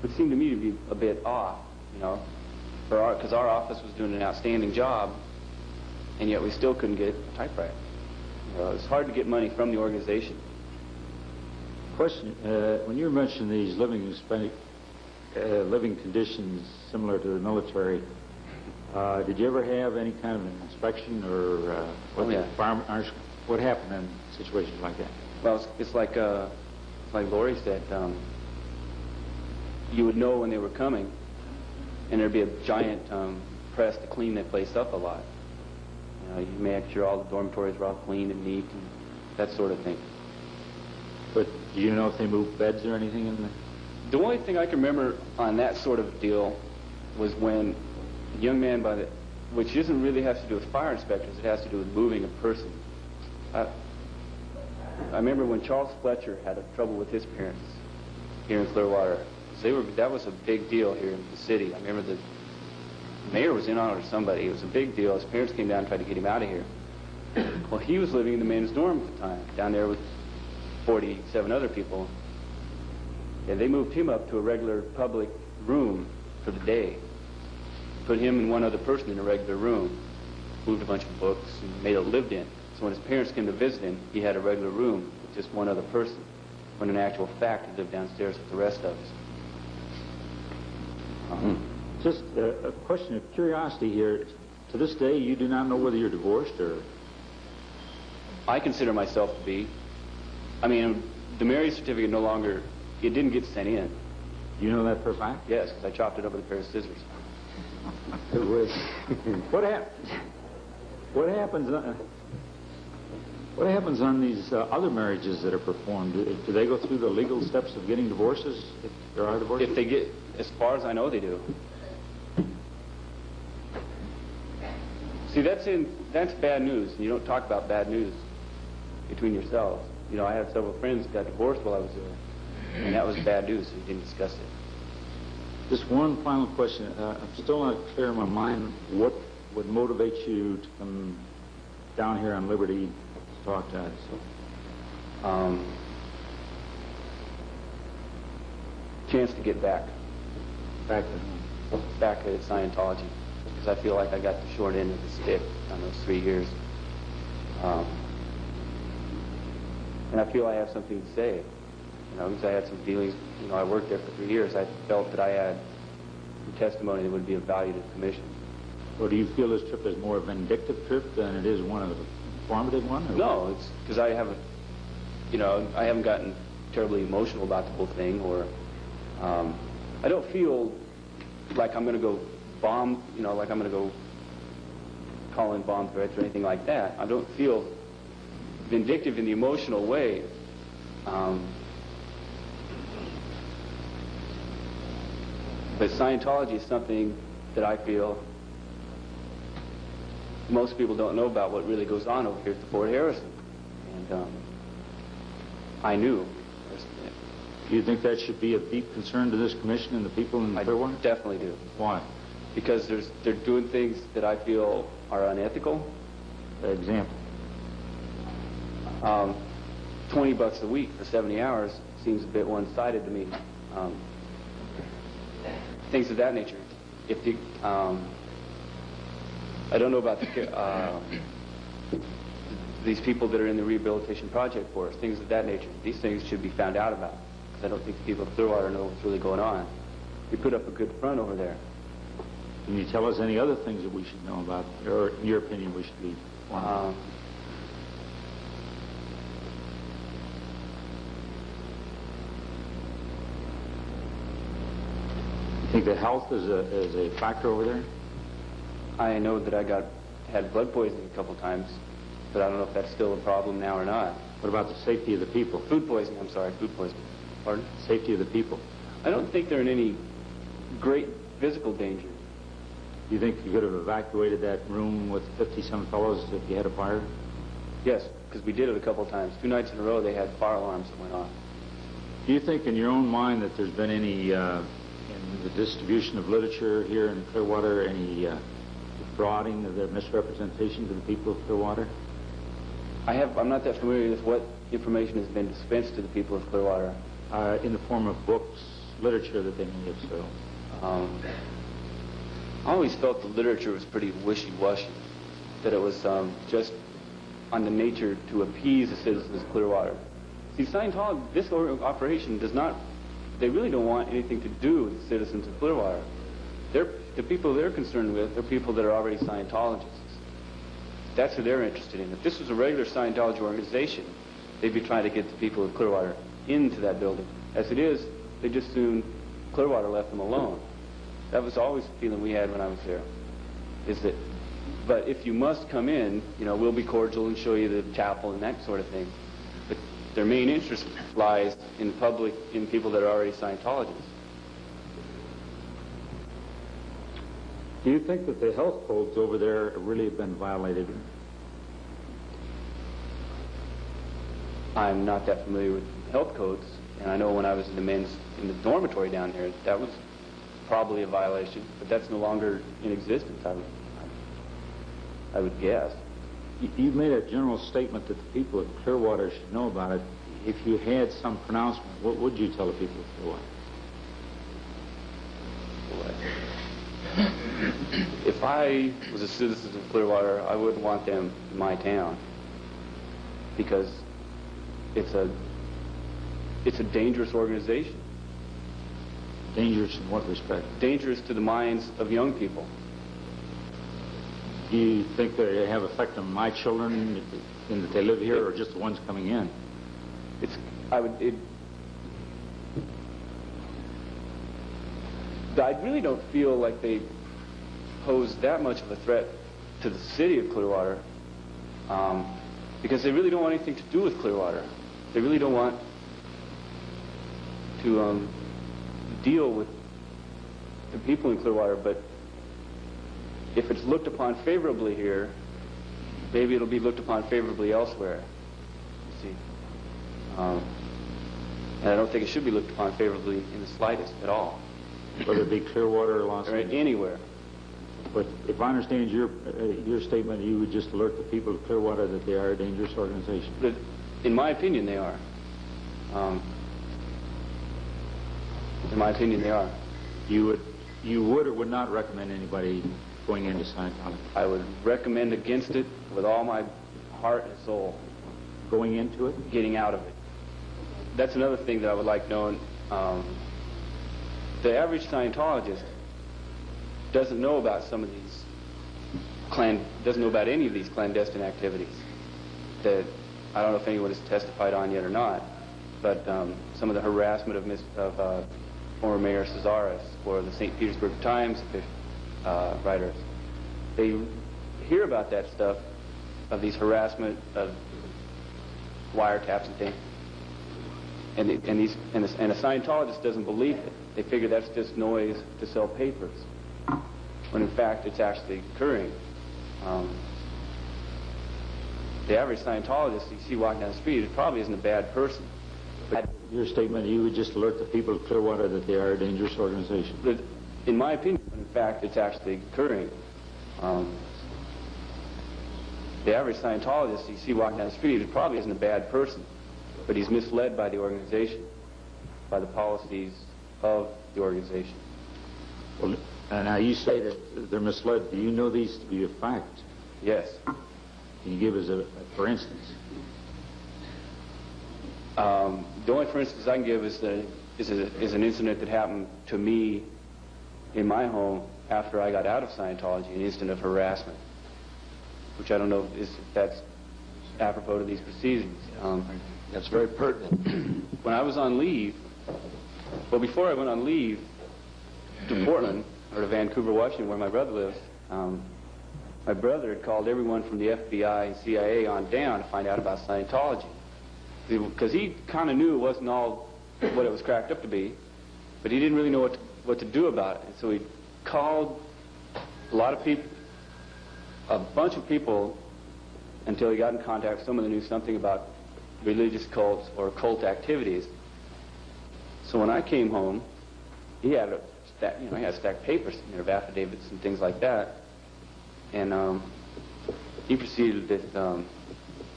It seemed to me to be a bit off, you know, because our office was doing an outstanding job, and yet we still couldn't get a typewriter. You know, it's hard to get money from the organization. Question, when you mentioned these living conditions similar to the military, did you ever have any kind of an inspection or what happened in situations like that? Well, it's like Lori said, you would know when they were coming, and there'd be a giant press to clean that place up a lot. You know, you make sure all the dormitories were all clean and neat and that sort of thing. But do you know if they moved beds or anything in there? The only thing I can remember on that sort of deal was when a young man which doesn't really have to do with fire inspectors, it has to do with moving a person. I remember when Charles Fletcher had trouble with his parents here in Clearwater. That was a big deal here in the city. I remember the mayor was in on it or somebody. It was a big deal. His parents came down and tried to get him out of here. Well, he was living in the men's dorm at the time, down there with 47 other people. And they moved him up to a regular public room for the day. Put him and one other person in a regular room. Moved a bunch of books and made it lived in. So when his parents came to visit him, he had a regular room with just one other person. When in actual fact, he lived downstairs with the rest of us. Just a question of curiosity here. To this day, you do not know whether you're divorced or... I consider myself to be. I mean, the marriage certificate no longer, it didn't get sent in. You know that for a fact? Yes, because I chopped it up with a pair of scissors. What happens on these other marriages that are performed? Do they go through the legal steps of getting divorces if there are divorces? If they get, as far as I know, they do. See, that's bad news. You don't talk about bad news between yourselves. You know, I had several friends who got divorced while I was there, and that was bad news, so we didn't discuss it. Just one final question. I'm still not clear in my mind what would motivate you to come down here on Liberty to talk to us. Chance to get back Back at Scientology, because I feel like I got the short end of the stick on those 3 years. And I feel I have something to say, you know, because I had some feelings. You know, I worked there for 3 years. I felt that I had some testimony that would be of value to the commission. Or do you feel this trip is more a vindictive trip than it is one of the informative one? Or No, it's because I haven't, you know, I haven't gotten terribly emotional about the whole thing, or I don't feel like I'm going to go bomb, you know, like I'm going to go call in bomb threats or anything like that. I don't feel vindictive in the emotional way. But Scientology is something that I feel most people don't know about what really goes on over here at the Fort Harrison. And I knew. Do you think that should be of deep concern to this commission and the people in Clearwater? I definitely do. Why? Because they're doing things that I feel are unethical. Example. $20 a week for 70 hours seems a bit one-sided to me. Things of that nature. If the, I don't know about these people that are in the rehabilitation project for us, things of that nature. These things should be found out about, because I don't think the people of Clearwater know what's really going on. We put up a good front over there. Can you tell us any other things that we should know about, or in your opinion we should be wondering? You think that health is a factor over there? I know that I had blood poisoning a couple times, but I don't know if that's still a problem now or not. What about the safety of the people? Food poisoning, I'm sorry, food poisoning. Pardon? Safety of the people. I don't think they're in any great physical danger. Do you think you could have evacuated that room with 50-some fellows if you had a fire? Yes, because we did it a couple times. 2 nights in a row they had fire alarms that went off. Do you think in your own mind that there's been any, in the distribution of literature here in Clearwater, any defrauding of their misrepresentation to the people of Clearwater? I'm not that familiar with what information has been dispensed to the people of Clearwater. In the form of books, literature that they may have sold. I always felt the literature was pretty wishy-washy, that it was just on the nature to appease the citizens of Clearwater. See, Scientology, this operation does not, they really don't want anything to do with the citizens of Clearwater. The people they're concerned with are people that are already Scientologists. That's who they're interested in. If this was a regular Scientology organization, they'd be trying to get the people of Clearwater into that building. As it is, they just soon, Clearwater left them alone. That was always the feeling we had when I was there. Is that, but if you must come in, you know, we'll be cordial and show you the chapel and that sort of thing. But their main interest lies in public, in people that are already Scientologists. Do you think that the health codes over there really have been violated? I'm not that familiar with health codes, and I know when I was in the dormitory down there, that was probably a violation, but that's no longer in existence, I would guess. You've made a general statement that the people of Clearwater should know about it. if you had some pronouncement, what would you tell the people of Clearwater? If I was a citizen of Clearwater, I wouldn't want them in my town because it's a dangerous organization. Dangerous in what respect? Dangerous to the minds of young people. Do you think they have effect on my children in that they live here, or just the ones coming in? I really don't feel like they pose that much of a threat to the city of Clearwater because they really don't want anything to do with Clearwater. They really don't want to deal with the people in Clearwater, but if it's looked upon favorably here, maybe it'll be looked upon favorably elsewhere. You see. And I don't think it should be looked upon favorably in the slightest at all. Whether it be Clearwater or Los Angeles? Anywhere. But if I understand your statement, you would just alert the people of Clearwater that they are a dangerous organization. But in my opinion, they are. In my opinion, they are. You would or would not recommend anybody going into Scientology? I would recommend against it with all my heart and soul. Going into it? Getting out of it. That's another thing that I would like known. The average Scientologist doesn't know about some of these doesn't know about any of these clandestine activities that I don't know if anyone has testified on yet or not, but some of the harassment of former Mayor Cesaris or the St. Petersburg Times writers. They hear about that stuff, of these harassment, of wiretaps and things, and a Scientologist doesn't believe it. They figure that's just noise to sell papers, when in fact it's actually occurring. The average Scientologist you see walking down the street, it probably isn't a bad person. But your statement, you would just alert the people of Clearwater that they are a dangerous organization. But in my opinion, in fact, it's actually occurring. The average Scientologist you see walking down the street, it probably isn't a bad person, but he's misled by the organization, by the policies of the organization. Well, now you say that they're misled. Do you know these to be a fact? Yes. Can you give us a for instance? The only for instance I can give is an incident that happened to me in my home after I got out of Scientology, an incident of harassment, which I don't know if that's apropos to these proceedings. That's very pertinent. When I was on leave, well, before I went on leave to Portland, or to Vancouver, Washington, where my brother lives, my brother had called everyone from the FBI and CIA on down to find out about Scientology. Because he kind of knew it wasn't all what it was cracked up to be, but he didn't really know what to do about it. And so he called a lot of people, a bunch of people, until he got in contact with someone that knew something about religious cults or cult activities. So when I came home, he had a stack, he had a stack of papers in there of affidavits and things like that, and he proceeded to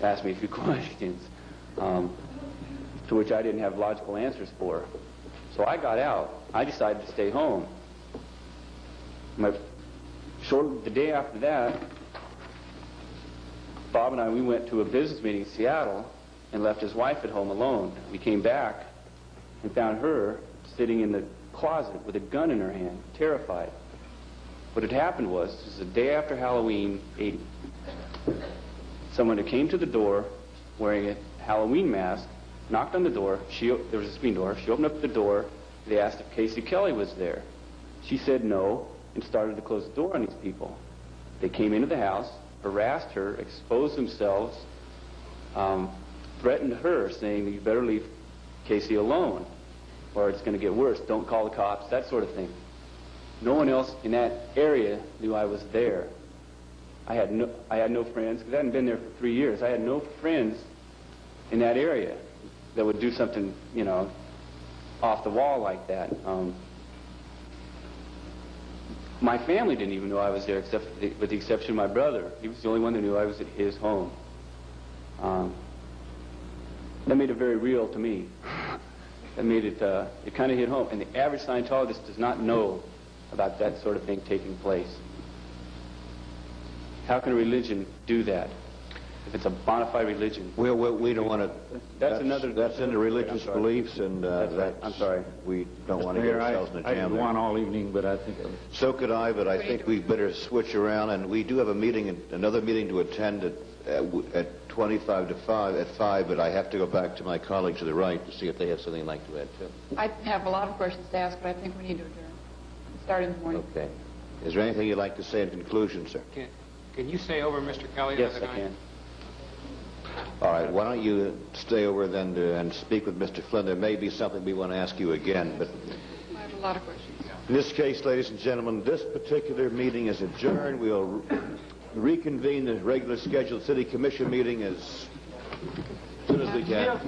ask me a few questions, to which I didn't have logical answers for. So I got out. I decided to stay home. The day after that, Bob and I, we went to a business meeting in Seattle and left his wife at home alone. We came back and found her sitting in the closet with a gun in her hand, terrified. What had happened was, this was the day after Halloween '80. Someone who came to the door wearing a Halloween mask, knocked on the door. There was a screen door. She opened up the door. They asked if Casey Kelly was there. She said no and started to close the door on these people. They came into the house, harassed her, exposed themselves, threatened her, saying that you better leave Casey alone or it's going to get worse. Don't call the cops, that sort of thing. No one else in that area knew I was there. I had no friends, because I hadn't been there for 3 years. I had no friends in that area that would do something, off the wall like that. My family didn't even know I was there, with the exception of my brother. He was the only one that knew I was at his home. That made it very real to me. That made it, it kind of hit home. And the average Scientologist does not know about that sort of thing taking place. How can a religion do that if it's a bona fide religion? Well, we don't want to. That's in the religious beliefs, and I'm sorry. We don't want to get ourselves in a I jam did there. one all evening, but I think So could I, but I think we better switch around, and we do have a meeting, another meeting to attend at 25 to 5 at 5, but I have to go back to my colleagues to the right to see if they have something they'd like to add too. I have a lot of questions to ask, but I think we need to adjourn. Start in the morning. Okay. Is there anything you'd like to say in conclusion, sir? Can you say over Mr. Kelly? Yes, I can. All right. Why don't you stay over then and speak with Mr. Flynn? There may be something we want to ask you again, but I have a lot of questions. in this case, ladies and gentlemen, this particular meeting is adjourned. We'll reconvene the regular scheduled city commission meeting as soon as we can.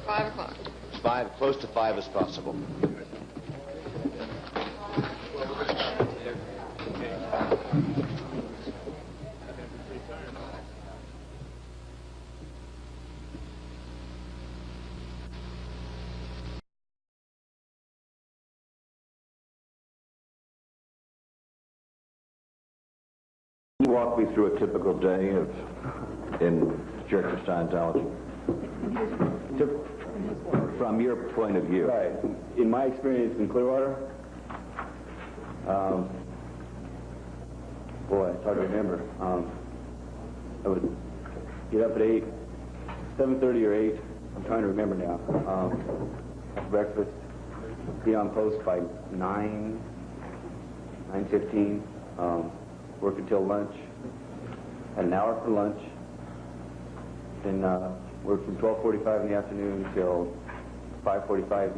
5 o'clock. Close to 5 as possible. Can you walk me through a typical day in Church of Scientology? From your point of view. Right. In my experience in Clearwater, boy, it's hard to remember. I would get up at 7:30 or 8. I'm trying to remember now. Have breakfast, be on post by 9:15. Work until lunch. Had an hour for lunch. Then work from 12:45 in the afternoon till 5:45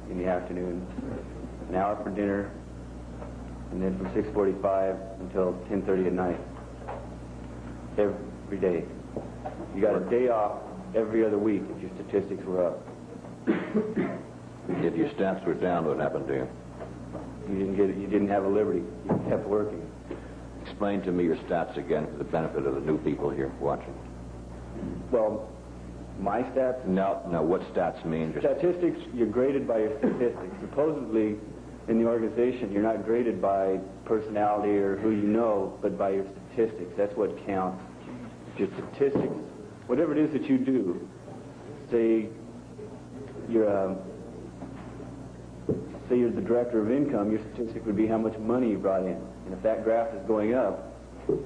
in the afternoon. An hour for dinner. And then from 6:45 until 10:30 at night. Every day. You got a day off every other week if your statistics were up. If your stats were down, what happened to you? You didn't have a liberty. You kept working. Explain to me your stats again for the benefit of the new people here watching. Well, my stats. No, what stats mean? Statistics, you're graded by your statistics. Supposedly, in the organization, you're not graded by personality or who you know, but by your statistics. That's what counts. Your statistics, whatever it is that you do, say you're the director of income, your statistic would be how much money you brought in. And if that graph is going up,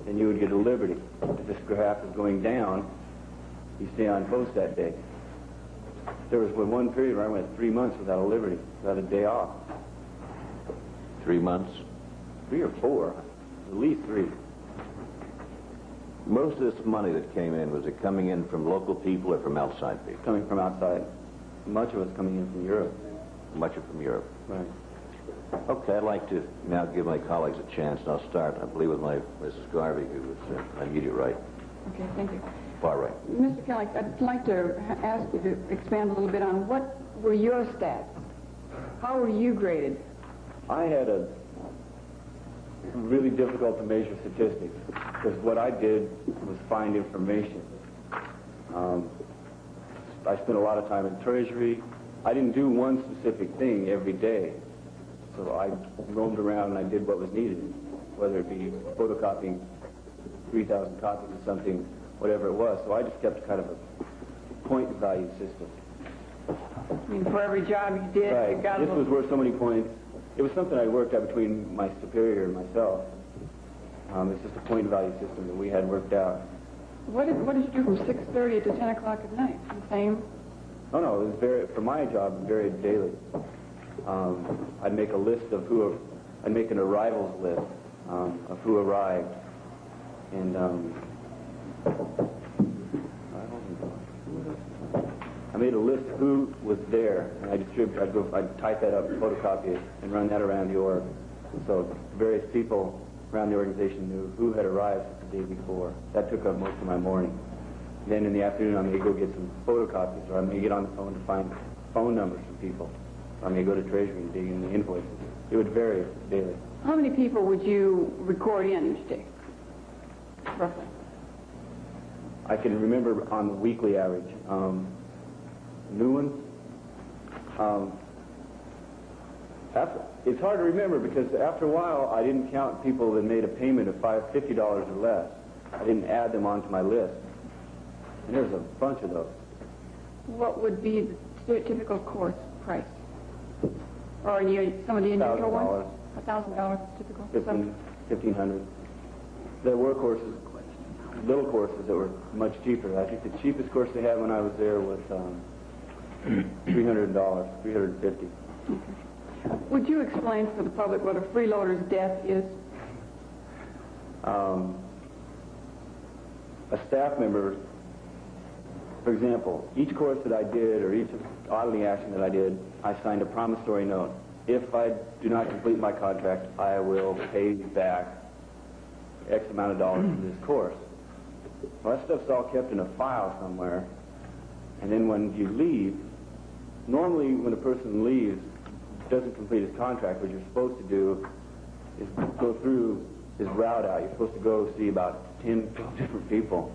then you would get a liberty. If this graph is going down, you stay on post that day. There was one period where I went 3 months without a liberty, without a day off. 3 months? 3 or 4, at least 3. Most of this money that came in, was it coming in from local people or from outside people? Coming from outside. Much of it's coming in from Europe. Much of it from Europe. Right. Okay, I'd like to now give my colleagues a chance, and I'll start, I believe, with my Mrs. Garvey, who was immediate right. Okay, thank you. Far right. Mr. Kelly, I'd like to ask you to expand a little bit on what were your stats? How were you graded? I had a really difficult to measure statistics because what I did was find information. I spent a lot of time in Treasury. I didn't do one specific thing every day. So I roamed around and I did what was needed, whether it be photocopying 3,000 copies of something, whatever it was. So I just kept kind of a point value system. I mean, for every job you did, Right. you got This was worth so many points. It was something I worked out between my superior and myself. It's just a point value system that we had worked out. What did you do from 6:30 to 10 o'clock at night? The same? No, it was for my job, varied daily. I'd make a list of I'd make an arrivals list of who arrived. And I made a list of who was there, and I'd type that up, photocopy it, and run that around the org. So various people around the organization knew who had arrived the day before. That took up most of my morning. Then in the afternoon, I may go get some photocopies, or I may get on the phone to find phone numbers from people. I may go to Treasury and dig in the invoices. It would vary daily. How many people would you record in each day? Roughly. I can remember on the weekly average, new ones. It's hard to remember because after a while I didn't count people that made a payment of $50 or less. I didn't add them onto my list. And there's a bunch of those. What would be the typical course price? Or some of the unusual ones? $1,000 typical? $1,500. There were courses, little courses that were much cheaper. I think the cheapest course they had when I was there was $300, $350. Would you explain for the public what a freeloader's death is? A staff member, for example, each course that I did or each auditing action that I did, I signed a promissory note. If I do not complete my contract, I will pay back X amount of dollars for this course. Well, that stuff's all kept in a file somewhere. And then when you leave, normally when a person leaves, doesn't complete his contract, what you're supposed to do is go through his route out. You're supposed to go see about 10 different people.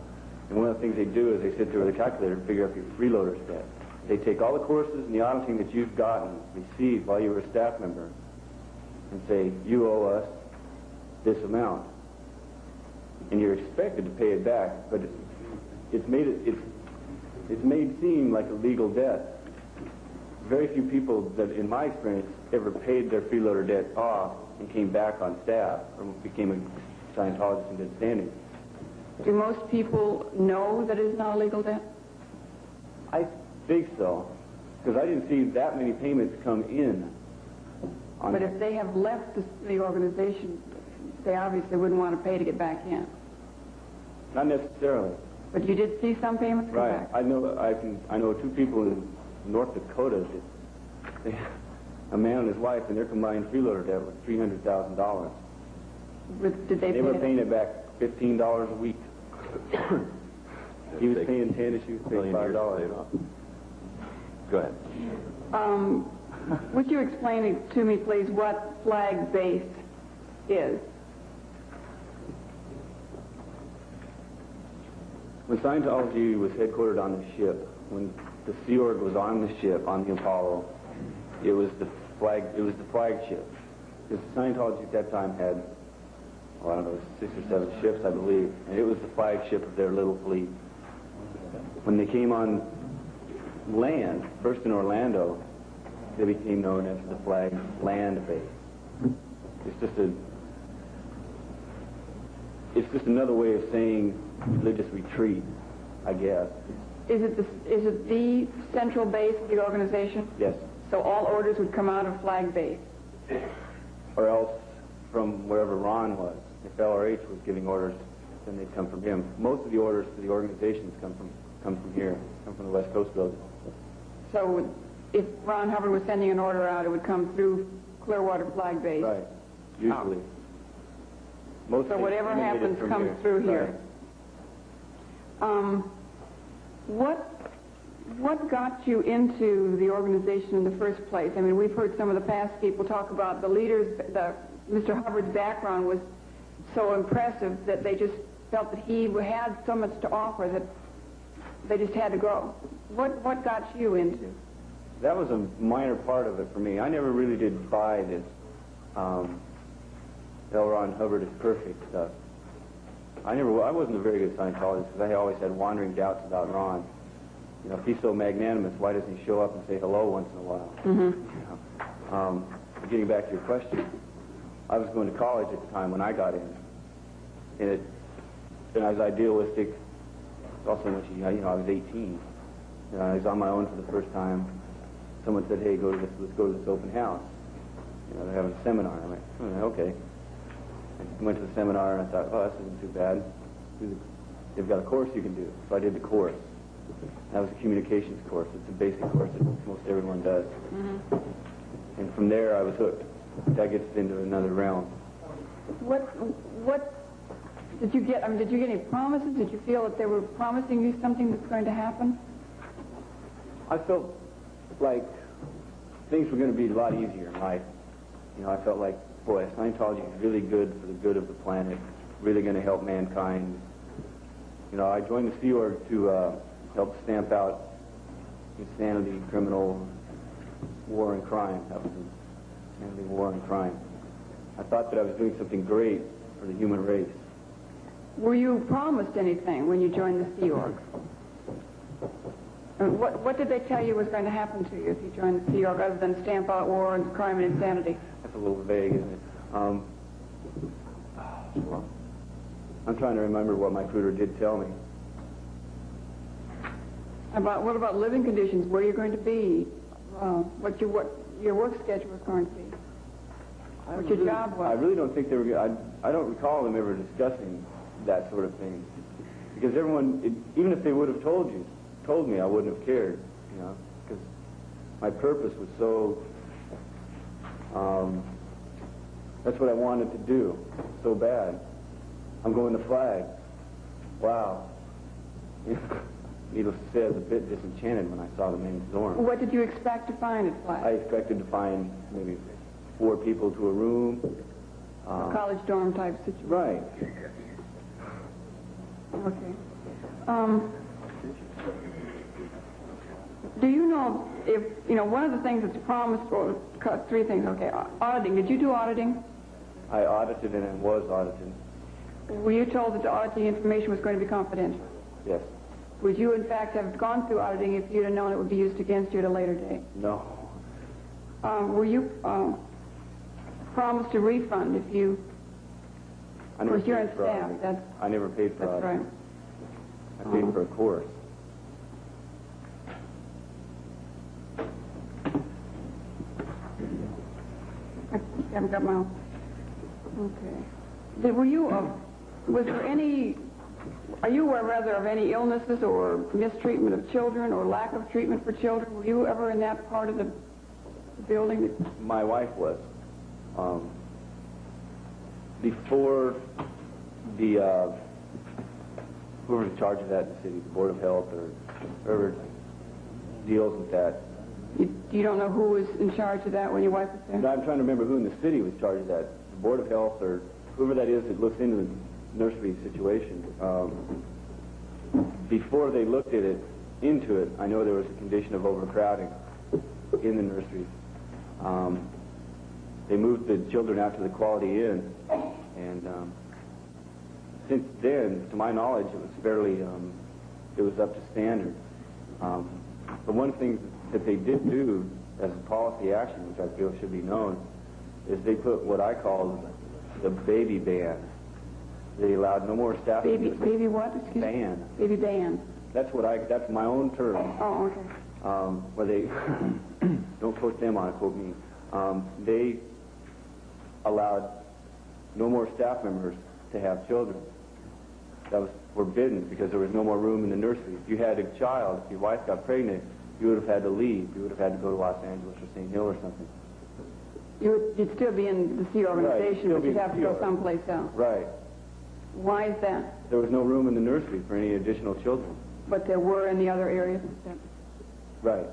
And one of the things they do is they sit there with a calculator and figure out your freeloader's debt. They take all the courses and the auditing that you've gotten, received while you were a staff member, and say, you owe us this amount. And you're expected to pay it back, but it's made seem like a legal debt. Very few people that, in my experience, ever paid their freeloader debt off and came back on staff or became a Scientologist in good standing. Do most people know that it's not a legal debt? I think so, because I didn't see that many payments come in. But if they have left the organization, they obviously wouldn't want to pay to get back in. Not necessarily. But you did see some payments come back? I know two people in North Dakota that a man and his wife, and their combined freeloader debt was $300,000. Did they were paying it back $15 a week. He was paying 10 and she was paying $5. Go ahead. Would you explain to me, please, what flag base is? When Scientology was headquartered on the ship, when the Sea Org was on the ship, on the Apollo, it was the flagship. Because Scientology at that time had, I don't know, 6 or 7 ships, I believe, and it was the flagship of their little fleet. When they came on land, first in Orlando, they became known as the Flag Land Base. It's just another way of saying religious retreat, I guess. Is it the central base of the organization? Yes. So all orders would come out of flag base? Or else from wherever Ron was. If LRH was giving orders, then they'd come from him. Most of the orders to the organizations come from here, come from the West Coast building. So if Ron Hubbard was sending an order out, it would come through Clearwater flag base? Right, usually. So whatever happens comes through here. What got you into the organization in the first place? I mean, we've heard some of the past people talk about the leaders. Mr. Hubbard's background was so impressive that they just felt that he had so much to offer that they just had to go. What got you into? That was a minor part of it for me. I never really did buy this L. Ron Hubbard is perfect stuff. I wasn't a very good Scientologist because I always had wandering doubts about Ron. You know, if he's so magnanimous, why doesn't he show up and say hello once in a while? Mm-hmm. You know? Getting back to your question, I was going to college at the time when I got in, and I was idealistic. Also, much, I was 18. I was on my own for the first time. Someone said, "Hey, let's go to this open house. They're having a seminar." I went, "Okay." I went to the seminar and I thought, "Oh, this isn't too bad. They've got a course you can do." So I did the course. That was a communications course. It's a basic course that most everyone does. Mm-hmm. And from there, I was hooked. That gets into another realm. What did you get? I mean, did you get any promises? Did you feel that they were promising you something that's going to happen? I felt like things were going to be a lot easier in life. I felt like, boy, Scientology is really good for the good of the planet, really going to help mankind. I joined the Sea Org to help stamp out insanity, criminal, war and crime. That was insanity, war and crime. I thought that I was doing something great for the human race. Were you promised anything when you joined the Sea Org? What did they tell you was going to happen to you if you joined the Sea Org, other than stamp out war and crime and insanity? That's a little vague, isn't it? I'm trying to remember what my recruiter did tell me. What about living conditions? Where you're going to be? What your work schedule was going to be? What your job was? I really don't think they were. I don't recall them ever discussing that sort of thing, because everyone, even if they would have told me, I wouldn't have cared, you know, because my purpose was so. That's what I wanted to do, so bad. I'm going to flag. Wow. Needless to say, I was a bit disenchanted when I saw the name Zorn. What did you expect to find at Flag? I expected to find maybe 4 people to a room. A college dorm type situation. Right. Okay. Do you know if, one of the things that's promised, or 3 things, okay, auditing. Did you do auditing? I audited and I was audited. Were you told that the auditing information was going to be confidential? Yes. Would you, in fact, have gone through auditing if you'd have known it would be used against you at a later date? No. Were you promised a refund if you... Of course, you're on staff. I never paid for That's auditing. right. I paid for a course. I haven't got my own. Okay. Was there any... Are you aware, rather, of any illnesses or mistreatment of children or lack of treatment for children? Were you ever in that part of the building? My wife was. Before the whoever's in charge of that in the city, the Board of Health or whoever deals with that. You don't know who was in charge of that when your wife was there? No, I'm trying to remember who in the city was in charge of that. The Board of Health or whoever that is that looks into the nursery situation. Before they looked at it, into it, I know there was a condition of overcrowding in the nurseries. They moved the children out to the Quality Inn, and since then, to my knowledge, it was fairly, it was up to standard. But one thing that they did do as a policy action, which I feel should be known, is they put what I call the baby ban. They allowed no more staff. Baby what? Excuse me? Ban. Baby ban. That's my own term. Oh, okay. Where they don't quote them on it, quote me. They allowed no more staff members to have children. That was forbidden because there was no more room in the nursery. If you had a child, if your wife got pregnant, you would have had to leave. You would have had to go to Los Angeles or St. Hill or something. You'd still be in the Sea organization, Right, but you'd have to go someplace else. Right. Why is that? There was no room in the nursery for any additional children. But there were in the other areas. Right.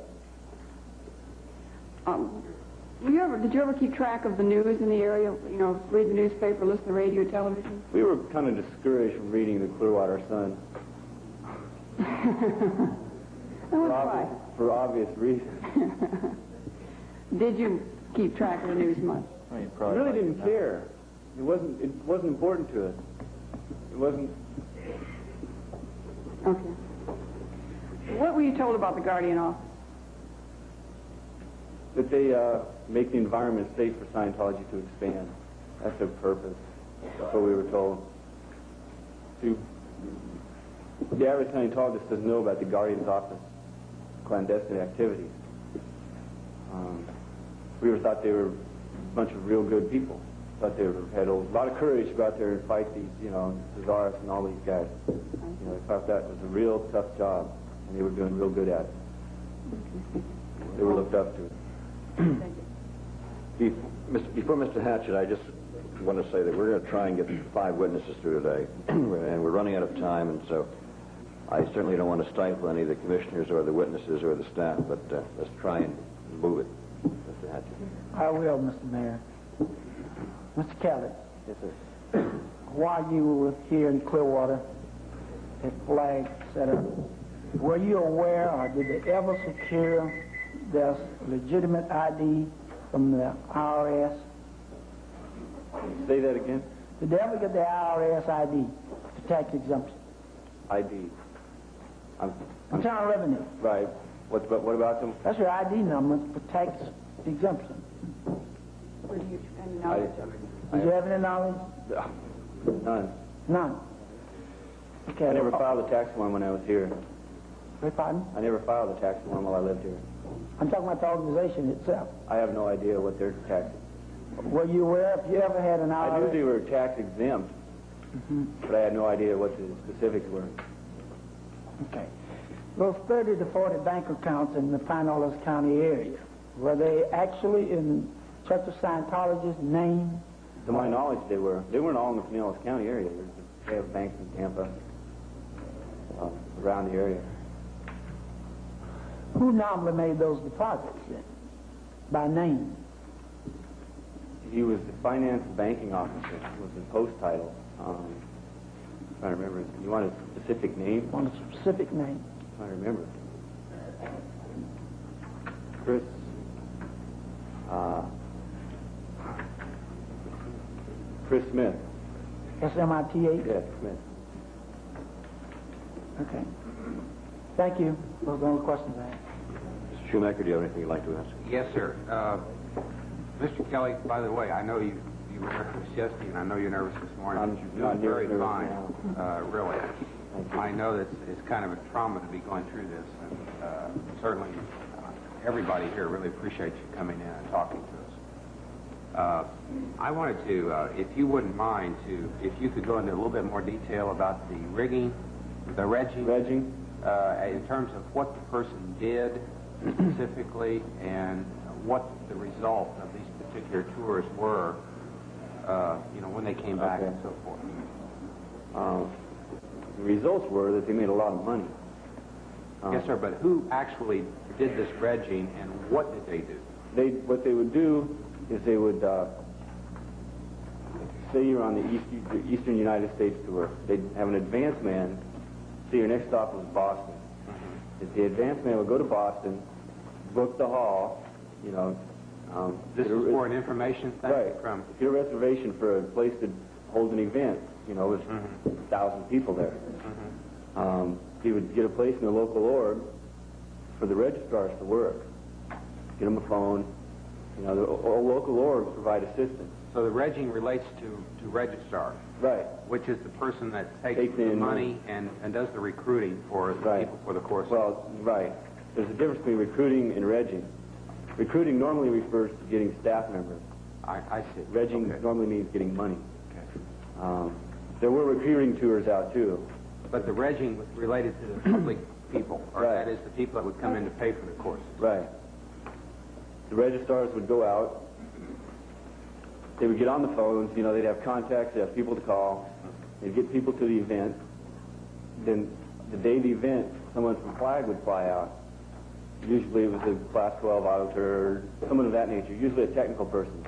Did you ever keep track of the news in the area? Read the newspaper, listen to radio, television? We were kind of discouraged from reading the Clearwater Sun. Why? For obvious reasons. Did you keep track of the news much? I really didn't care. It wasn't important to us. It wasn't. Okay. What were you told about the Guardian office? That they make the environment safe for Scientology to expand. That's their purpose. That's what we were told. The average Scientologist doesn't know about the Guardian's office clandestine activities. We were thought they were a bunch of real good people. Thought they had a lot of courage to go out there and fight these, Cesaris and all these guys. They thought that was a real tough job, and they were doing real good at it. They were looked up to. Before Mr. Hatchett, I just want to say that we're going to try and get 5 witnesses through today, and we're running out of time, and so I certainly don't want to stifle any of the commissioners or the witnesses or the staff, but let's try and move it. Mr. Hatchett. I will, Mr. Mayor. Mr. Kelly. Yes, sir. While you were here in Clearwater, at Flag set up, Were you aware, or did they ever secure their legitimate ID from the IRS? Say that again? Did they ever get the IRS ID for tax exemption? ID. Internal revenue. Right. What about them? That's your ID number for tax exemption. Where do you any knowledge of it? Did you have any knowledge? None. None. Okay. I never filed a tax form when I was here. Beg pardon? I never filed a tax form while I lived here. I'm talking about the organization itself. I have no idea what their taxes. Were you aware if you ever had an IRS? I knew they were tax exempt, but I had no idea what the specifics were. Okay. Those 30 to 40 bank accounts in the Pinellas County area, were they actually in Church of Scientology's name? To my knowledge, they were. They weren't all in the Pinellas County area. They have banks in Tampa, around the area. Who normally made those deposits then? By name? He was the finance banking officer, was his post title. I'm trying to remember. You want a specific name? Want a specific name? I'm trying to remember. Chris Smith. S-M-I-T-H? Yes, Smith. Okay. Thank you. Those are the only questions I have. Mr. Shoemaker, do you have anything you'd like to ask? Yes, sir. Mr. Kelly, by the way, I know you were nervous yesterday, and I know you're nervous this morning, but you're doing very fine, really. I know that it's kind of a trauma to be going through this, and certainly everybody here really appreciates you coming in and talking to us. I wanted to, if you wouldn't mind, if you could go into a little bit more detail about the regging, in terms of what the person did specifically and what the result of these particular tours were, when they came back and so forth. The results were that they made a lot of money. Yes, sir, but who actually did this regging and what did they do? What they would do is they would, say you're on the eastern United States tour, they'd have an advance man, say your next stop was Boston. If the advance man would go to Boston, book the hall, this is for an information thing? Right. From if your reservation for a place to hold an event, with 1,000 people there, he would get a place in the local org for the registrars to work. Get them a phone. The local orgs provide assistance. So the regging relates to registrar. Right. Which is the person that takes the money and does the recruiting for the people for the course. Well, right. There's a difference between recruiting and regging. Recruiting normally refers to getting staff members. I see. Regging normally means getting money. Okay. There were recruiting tours out, too. But the regging was related to the public people, or that is the people that would come in to pay for the course. Right. The registrars would go out. They would get on the phones. They'd have contacts. They'd have people to call. They'd get people to the event. Then the day of the event, someone from Flag would fly out. Usually it was a Class 12 auditor, someone of that nature, usually a technical person.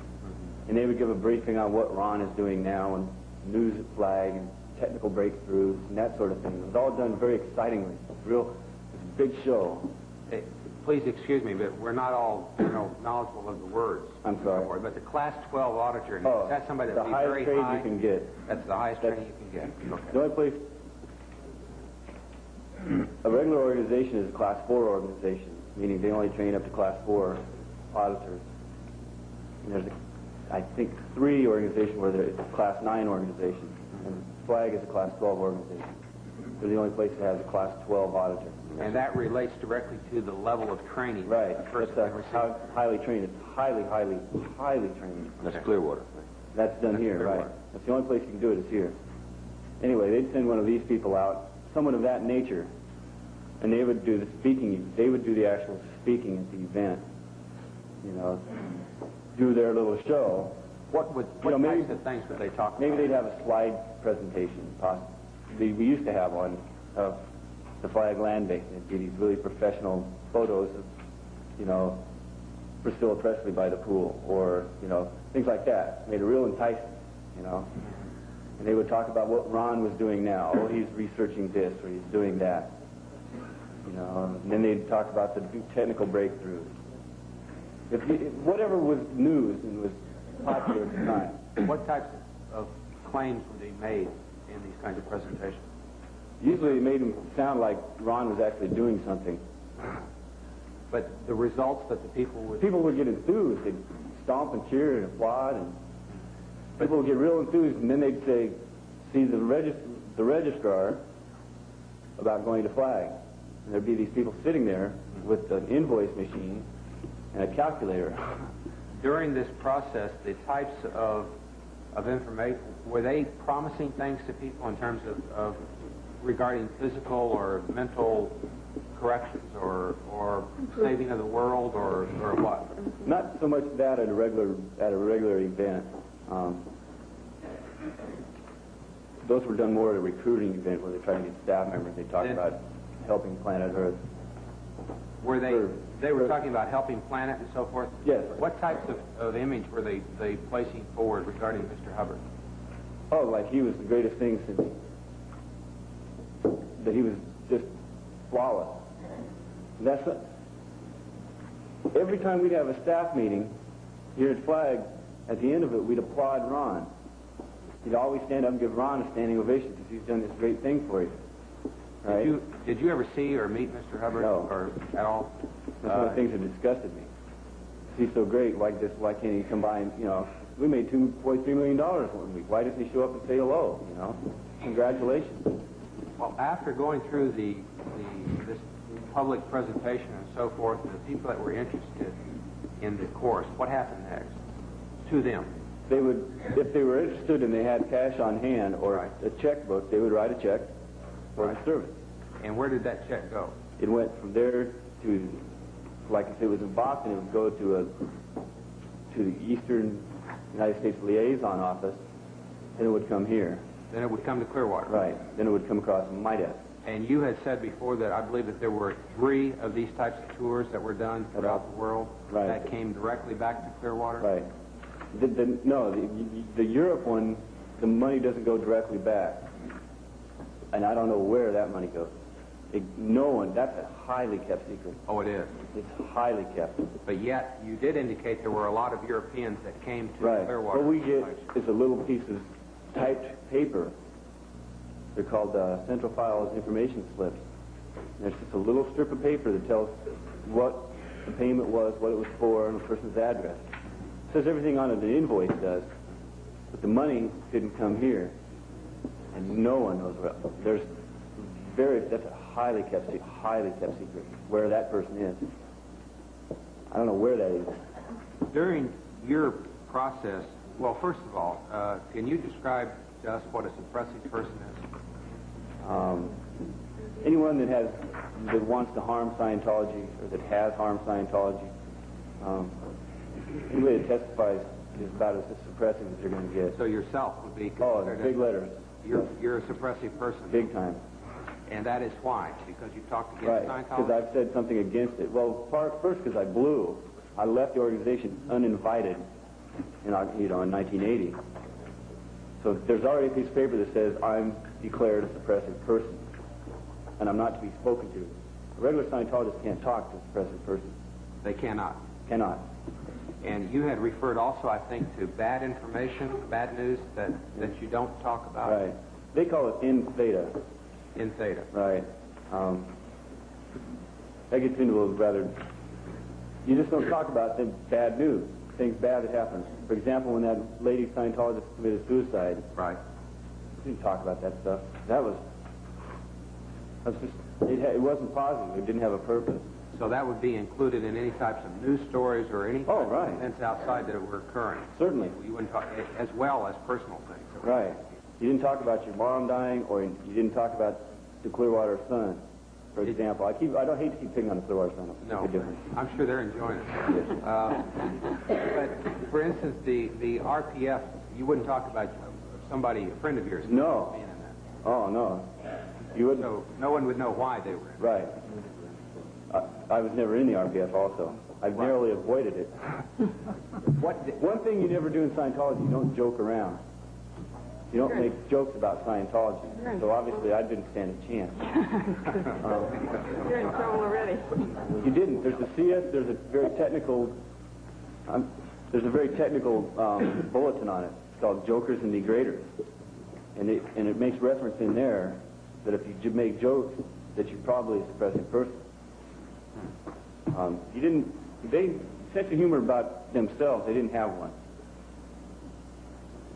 And they would give a briefing on what Ron is doing now and news at Flag and technical breakthroughs and that sort of thing. It was all done very excitingly. It's a big show. Hey, please excuse me, but we're not all knowledgeable of the words. I'm sorry. But the Class 12 auditor, is that somebody that would be very high? The highest grade you can get. That's the highest training you can get. Okay. The only place... A regular organization is a Class 4 organization, meaning they only train up to Class 4 auditors. And there's, I think, 3 organizations where it's a Class 9 organization. And Flag is a Class 12 organization. They're the only place that has a Class 12 auditor. And that relates directly to the level of training. Right. That's highly trained. It's highly, highly, highly trained. That's Clearwater. That's done here, right. That's the only place you can do it is here. Anyway, they'd send one of these people out, someone of that nature, and they would do the speaking. They would do the actual speaking at the event. Do their little show. What types of things would they talk about? Maybe they'd have a slide presentation, possibly. We used to have one of the Flag land base. It'd be these really professional photos of, Priscilla Presley by the pool, or, things like that. Made it real enticing, And they would talk about what Ron was doing now. Oh, he's researching this, or he's doing that. you know, and then they'd talk about the technical breakthroughs. Whatever was news and was popular at the time. What types of claims were they made in these kinds of presentations? Usually it made them sound like Ron was actually doing something. But the results that the people would... People would get enthused. They'd stomp and cheer and applaud, and people would get real enthused, and then they'd say, see the registrar about going to flag. And there'd be these people sitting there with an invoice machine and a calculator. During this process, the types of information, were they promising things to people in terms of regarding physical or mental corrections or saving of the world or what? Not so much that at a regular event. Those were done more at a recruiting event where they tried to get staff members. They talked about helping planet Earth. Were they were talking about helping planet and so forth? Yes. What types of image were they placing forward regarding Mr. Hubbard? Oh, like he was the greatest thing since, that he was just flawless. And every time we'd have a staff meeting here at Flag, at the end of it, we'd applaud Ron. He'd always stand up and give Ron a standing ovation because he's done this great thing for you. Right? Did you ever see or meet Mr. Hubbard? No. Or at all? That's one of the things that disgusted me. He's so great. Why can't he come by and, you know, we made $2.3 million one week. Why doesn't he show up and say hello, you know? Congratulations. Well, after going through this public presentation and so forth, the people that were interested in the course, what happened next to them? They would, if they were interested and they had cash on hand or a checkbook, they would write a check for the service. And where did that check go? It went from there to, like if it was in Boston, it would go to the Eastern United States Liaison Office, and it would come here. Then it would come to Clearwater. Right. Then it would come across my desk. And you had said before that I believe that there were 3 of these types of tours that were done throughout the world. Right. That came directly back to Clearwater. Right. The Europe one, the money doesn't go directly back, and I don't know where that money goes. No one. That's a highly kept secret. Oh, it is. It's highly kept. But yet you did indicate there were a lot of Europeans that came to Clearwater. What we get is a little piece of typed paper. They're called central files information slips. And it's just a little strip of paper that tells what the payment was, what it was for, and the person's address. It says everything on it the invoice does, but the money didn't come here, and no one knows where. That's a highly kept secret where that person is. I don't know where that is. During your process, well, first of all, can you describe to us what a suppressive person is? Anyone that wants to harm Scientology or that has harmed Scientology, anybody that testifies is about as suppressive as you're going to get. So yourself would be considered big letters. You're a suppressive person. Big time. And that is why? Because you talked against Scientology? Because I've said something against it. Well, first because I blew. I left the organization uninvited in 1980. So there's already a piece of paper that says I'm declared a suppressive person, and I'm not to be spoken to. A regular Scientologist can't talk to a suppressive person. They cannot? Cannot. And you had referred also, I think, to bad information, bad news that you don't talk about? Right. They call it in theta. In theta. Right. That gets into a rather... You just don't talk about the bad news, things bad that happen. For example, when that lady Scientologist committed suicide. Right. We didn't talk about that stuff. That was just... It wasn't positive. It didn't have a purpose. So that would be included in any types of news stories or any events outside that were occurring? Certainly. You wouldn't talk, as well as personal things? Right. You didn't talk about your mom dying, or you didn't talk about the Clearwater Sun, for example. I don't hate to keep picking on the Clearwater Sun. No, I'm sure they're enjoying it. But, for instance, the RPF, you wouldn't talk about somebody, a friend of yours, no, being in that. Oh, no. You wouldn't. So no one would know why they were in it. Right. I was never in the RPF also. I've narrowly avoided it. One thing you never do in Scientology, you don't joke around. You don't make jokes about Scientology, so obviously I didn't stand a chance. You're in trouble already. You didn't. There's a CS. There's a very technical. Bulletin on it. It's called Jokers and Degraders, and it makes reference in there that if you make jokes, that you're probably a suppressive person. You didn't. They sense of humor about themselves. They didn't have one.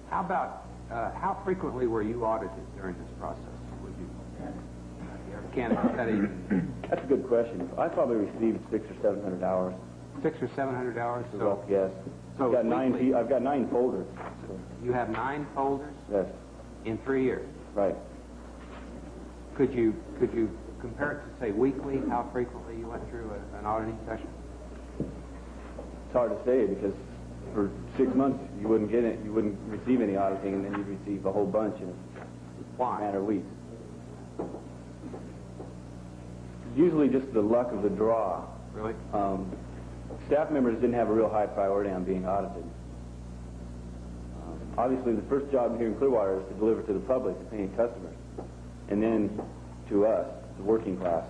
How about how frequently were you audited during this process? Would you ever candidate study? That's a good question. I probably received 600 or 700 hours. 600 or 700 hours. So rough guess. So I've got 9 folders. You have 9 folders. Yes. In 3 years. Right. Could you compare it to say weekly? How frequently you went through an auditing session? It's hard to say because for 6 months you wouldn't get it. You wouldn't receive any auditing, and then you'd receive a whole bunch in a matter of weeks. Usually just the luck of the draw. Really? Staff members didn't have a real high priority on being audited. Obviously, the first job here in Clearwater is to deliver to the public, to paying customers, and then to us, the working class.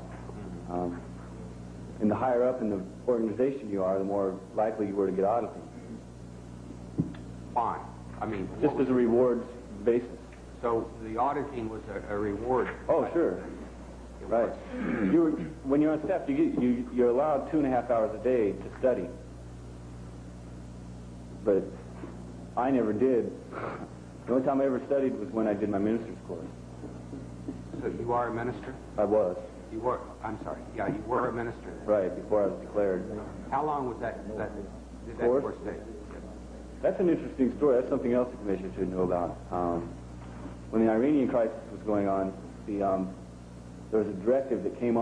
And the higher up in the organization you are, the more likely you were to get auditing. Why? I mean, just as a rewards basis. So the auditing was a reward. Oh, sure. Right. When you're on staff, you're allowed 2.5 hours a day to study. But I never did. The only time I ever studied was when I did my minister's course. So you are a minister? I was. You were. I'm sorry. Yeah, you were a minister. Right, before I was declared. How long was that course take? That's an interesting story. That's something else the commission should know about. When the Iranian crisis was going on, there was a directive that came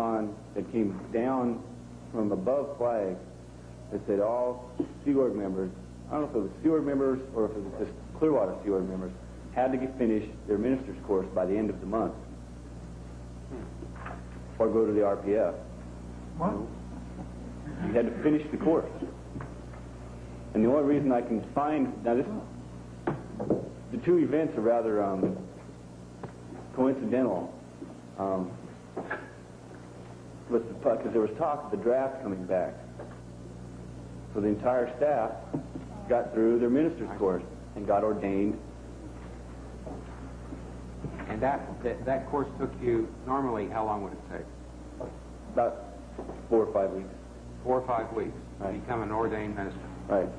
down from above flag that said all Sea Org members, I don't know if it was Sea Org members or if it was just Clearwater Sea Org members, had to finish their minister's course by the end of the month or go to the RPF. What? You had to finish the course. And the only reason I can find, the 2 events are rather coincidental. Because there was talk of the draft coming back. So the entire staff got through their minister's course and got ordained. And that course took you, normally, how long would it take? About 4 or 5 weeks. 4 or 5 weeks Right. to become an ordained minister. Right.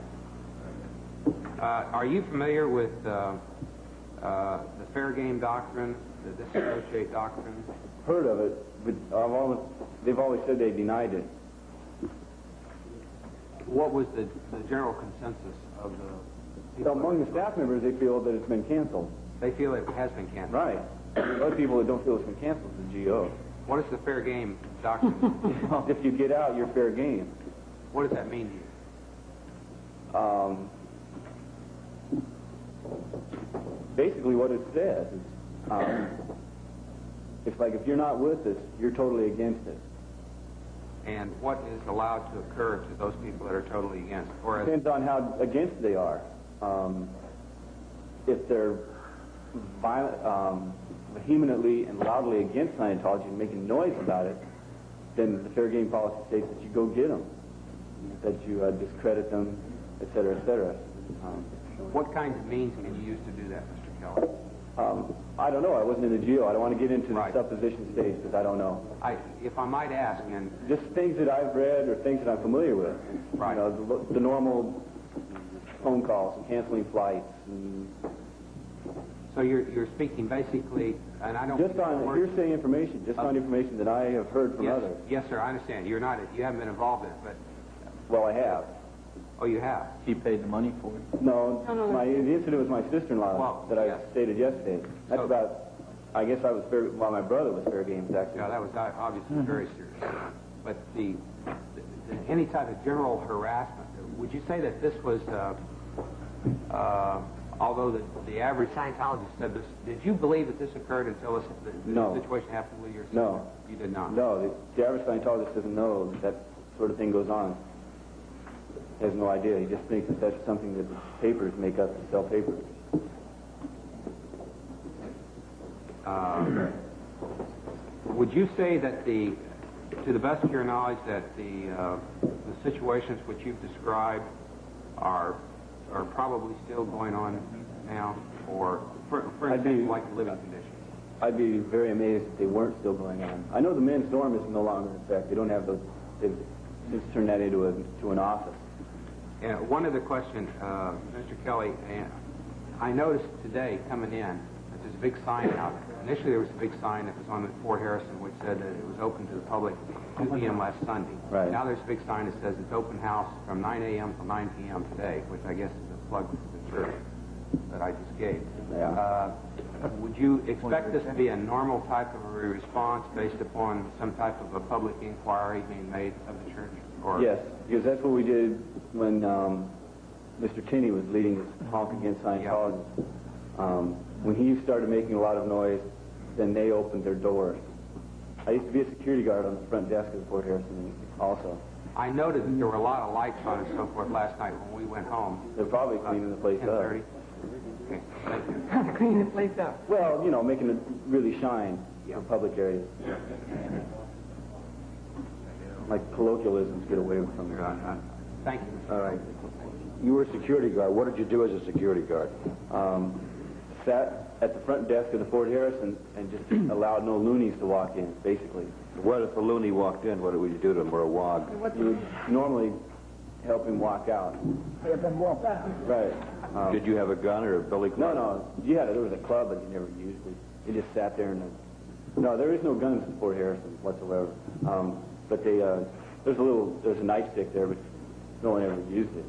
Are you familiar with the fair game doctrine, the disassociate doctrine? Heard of it, but they've always said they denied it. What was the general consensus of the people? Among the staff members, they feel that it's been canceled. They feel it has been canceled. Right. Other people that don't feel it's been canceled is the GO. What is the fair game doctrine? If you get out, you're fair game. What does that mean to you? Basically what it says is, it's like if you're not with us, you're totally against us. And what is allowed to occur to those people that are totally against? Or Depends on how against they are. If they're vehemently and loudly against Scientology and making noise about it, then the fair game policy states that you go get them, that you discredit them, et cetera, et cetera. what kinds of means can you use to do that, Mr. Keller? I don't know. I wasn't in the GO. I don't want to get into Right. the supposition stage because I don't know. If I might ask, and Just things that I've read or things that I'm familiar with. Right. You know, the normal phone calls and canceling flights. And so you're speaking basically, and I don't just on hearsay information, just on information that I have heard from yes, others. yes, sir, I understand. You haven't been involved in it, but Well, I have. oh, you have. He paid the money for it. No, No. the incident was my sister-in-law Well, that I yes. stated yesterday. That's So- about, I guess I was fair, well, my brother was fair game, actually. Yeah, that was obviously very serious. But any type of general harassment, would you say that this was, although the average Scientologist said this, did you believe that this occurred until the No. situation happened with your sister? No. You did not? No, the average Scientologist doesn't know that sort of thing goes on. He has no idea. He just thinks that that's something that the papers make up to sell papers. Would you say that to the best of your knowledge, that the situations which you've described are probably still going on now, or for example, like living conditions? I'd be very amazed if they weren't still going on. I know the men's dorm is no longer in effect. They don't have those. They've since turned that into an office. And one other question, Mr. Kelly, I noticed today coming in that there's a big sign out. Initially there was a big sign that was on at Fort Harrison which said that it was open to the public 2 p.m. last Sunday. Right. Now there's a big sign that says it's open house from 9 a.m. till 9 p.m. today, which I guess is a plug for the church that I just gave. Yeah. Would you expect this to be a normal type of a response based upon some type of a public inquiry being made of the church? Or Yes, because that's what we did when Mr. Tinney was leading his talk against Scientology. When he started making a lot of noise, then they opened their doors. I used to be a security guard on the front desk of Fort Harrison also. I noted that there were a lot of lights on and so forth last night when we went home. They're probably cleaning the place up. 10:30. Okay, thank you. Trying to clean the place up. Well, you know, making it really shine for public areas. Like colloquialisms get away from it. Thank you. All right. You were a security guard. What did you do as a security guard? Sat at the front desk of the Fort Harrison and just allowed no loonies to walk in, basically. What if a loony walked in? What would you do to him, or a wog? You would normally help him walk out. Help them walk out. Right. Did you have a gun or a billy club? No. Yeah, there was a club, but you never used it. You just sat there and... No, there is no guns in Fort Harrison whatsoever. But there's a nightstick there, but no one ever used it.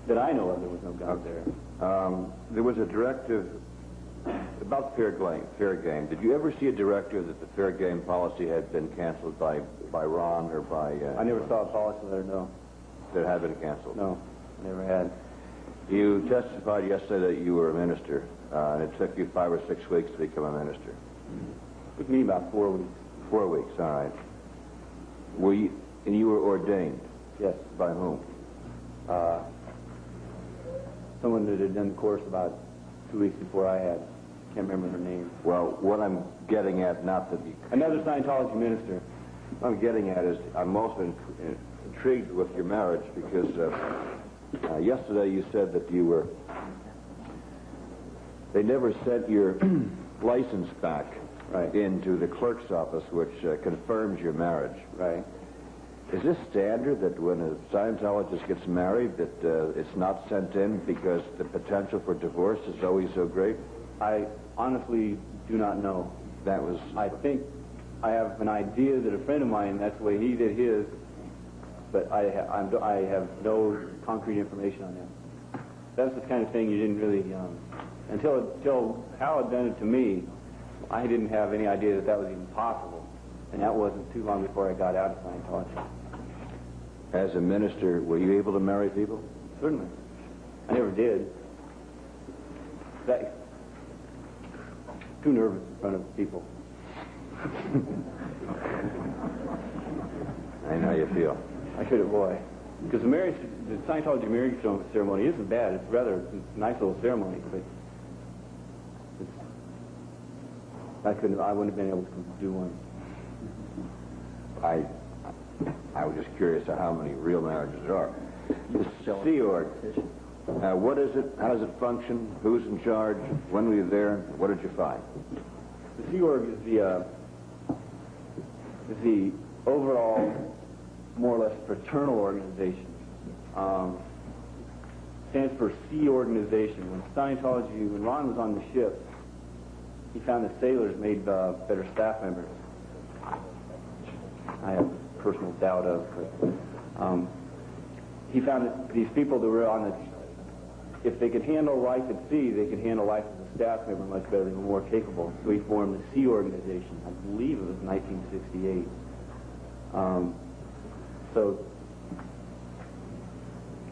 That I know of, there was no guns there. There was a directive about fair game. Did you ever see a directive that the fair game policy had been canceled by Ron or by... I never saw a policy letter, no. That had been canceled? No, never had. You testified yesterday that you were a minister, and it took you 5 or 6 weeks to become a minister. It took me about 4 weeks. 4 weeks, all right. And you were ordained? Yes. By whom? Someone that had done the course about 2 weeks before I had. Can't remember her name. Well, what I'm getting at, not that you... Another Scientology minister. What I'm getting at is I'm also intrigued with your marriage because yesterday you said that you were... They never sent your license back into the clerk's office, which confirms your marriage. Right. Is this standard that when a Scientologist gets married that it's not sent in because the potential for divorce is always so great? I honestly do not know. That was... I think I have an idea that a friend of mine, that's the way he did his, but I have no concrete information on that. That's the kind of thing you didn't really... Until Hal had done it to me, I didn't have any idea that was even possible. And that wasn't too long before I got out of Scientology. As a minister, were you able to marry people? Certainly. I never did. Too nervous in front of people. I know how you feel. I should avoid. Because the Scientology marriage ceremony isn't bad. It's rather a nice little ceremony, but I wouldn't have been able to do one. I was just curious how many real marriages there are. The Sea Org, what is it? How does it function? Who's in charge? When were you there? What did you find? The Sea Org is the overall, more or less, fraternal organization. Stands for Sea Organization. When Ron was on the ship, he found that sailors made better staff members. I have personal doubt of, but he found that these people that were on if they could handle life at sea, they could handle life as a staff member much better. They were more capable. So he formed the Sea Organization. I believe it was 1968.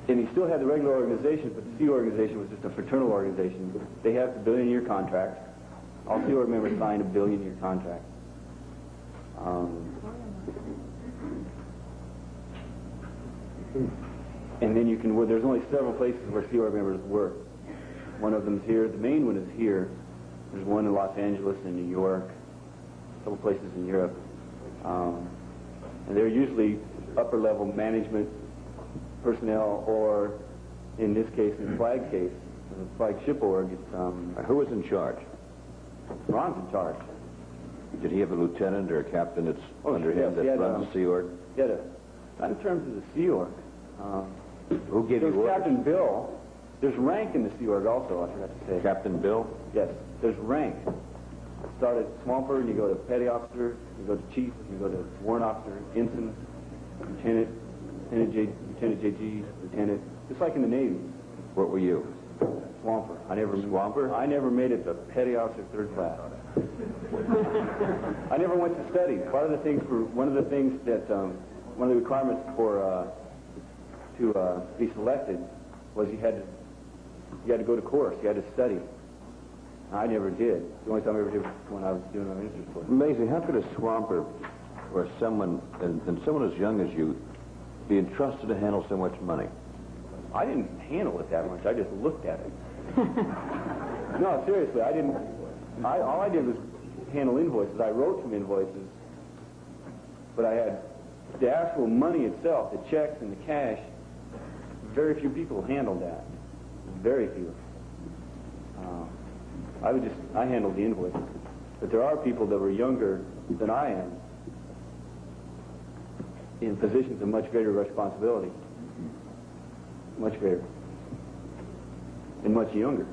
And he still had the regular organization, but the Sea Organization was just a fraternal organization. They have a billion-year contract. All Sea Org members signed a billion-year contract. And then there's only several places where Sea Org members work. One of them is here. The main one is here. There's one in Los Angeles and New York, a couple places in Europe. And they're usually upper-level management personnel, or in this case, in the flag case, the flagship org, it's... Who was in charge? Ron's in charge. Did he have a lieutenant or a captain that's under him that runs the Sea Org? Yeah, not in terms of the Sea Org. Who gave you orders? Captain Bill. There's rank in the Sea Org also, I forgot to say. Captain Bill? Yes, there's rank. Start at Swamper, and you go to petty officer, you go to chief, you go to warrant officer, ensign, lieutenant, lieutenant JG, lieutenant, just like in the Navy. What were you? Swamper. Swamper? I never made it to petty officer 3rd class. I never went to study. One of the requirements for to be selected was you had to go to course. You had to study. I never did. The only time I ever did was when I was doing my minister's course. Amazing. How could a swamper or someone, and someone as young as you, be entrusted to handle so much money? I didn't handle it that much. I just looked at it. No, seriously, I didn't. All I did was handle invoices. I wrote some invoices, but I had the actual money itself, the checks and the cash. Very few people handled that. Very few. I handled the invoices. But there are people that were younger than I am in positions of much greater responsibility. Much greater. And much younger.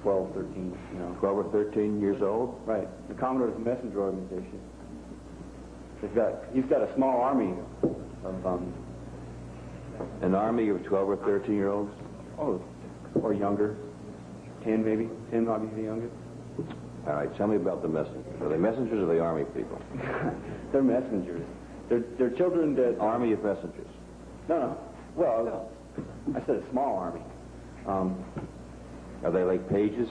12, 13, 12 or 13 years old? Right. The Commodore's Messenger Organization. He's got a small army of... An army of 12 or 13-year-olds? Oh, or younger. 10 maybe. 10 might be the youngest. All right, tell me about the messengers. Are they messengers or are they army people? They're messengers. They're children that... Army of messengers? No. Well, I said a small army. Are they like pages?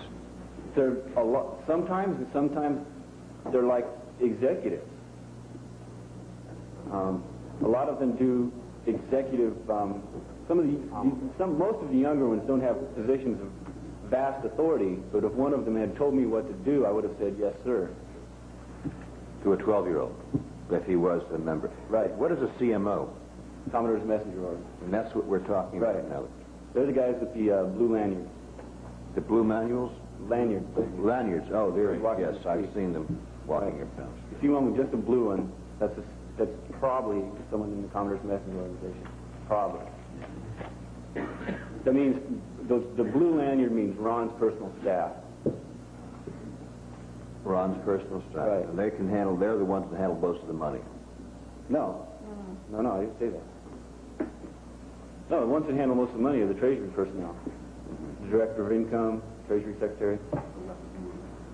They're a lot. Sometimes they're like executives. A lot of them do executive. Most of the younger ones don't have positions of vast authority. But if one of them had told me what to do, I would have said yes, sir. To a 12-year-old, if he was a member. Right. What is a CMO? Commodore's Messenger Order. And that's what we're talking about now. They're the guys with the blue lanyards. The blue manuals? Lanyards. Lanyards. Oh, there. Walking Yes, I've seen them walking Right. around. If you want just a blue one, that's probably someone in the Commodore's Messenger Organization. Probably. That means the blue lanyard means Ron's personal staff. Ron's personal staff. Right. And they can handle. They're the ones that handle most of the money. No, I didn't say that. No, the ones that handle most of the money are the Treasury personnel. The Director of Income, Treasury Secretary.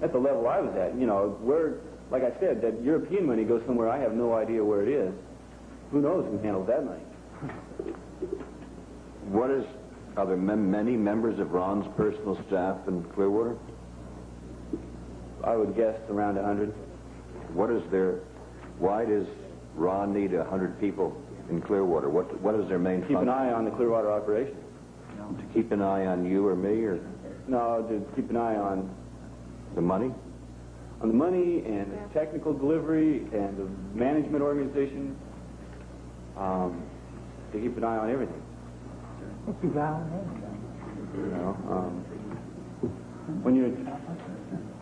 At the level I was at, where, like I said, that European money goes somewhere I have no idea where it is. Who knows who handles that money? Are there many members of Ron's personal staff in Clearwater? I would guess around 100. Why does Ron need 100 people in Clearwater? What is their main function? Keep an eye on the Clearwater operation. To keep an eye on you or me, or No, to keep an eye on the money? On the money and the technical delivery and the management organization. To keep an eye on everything.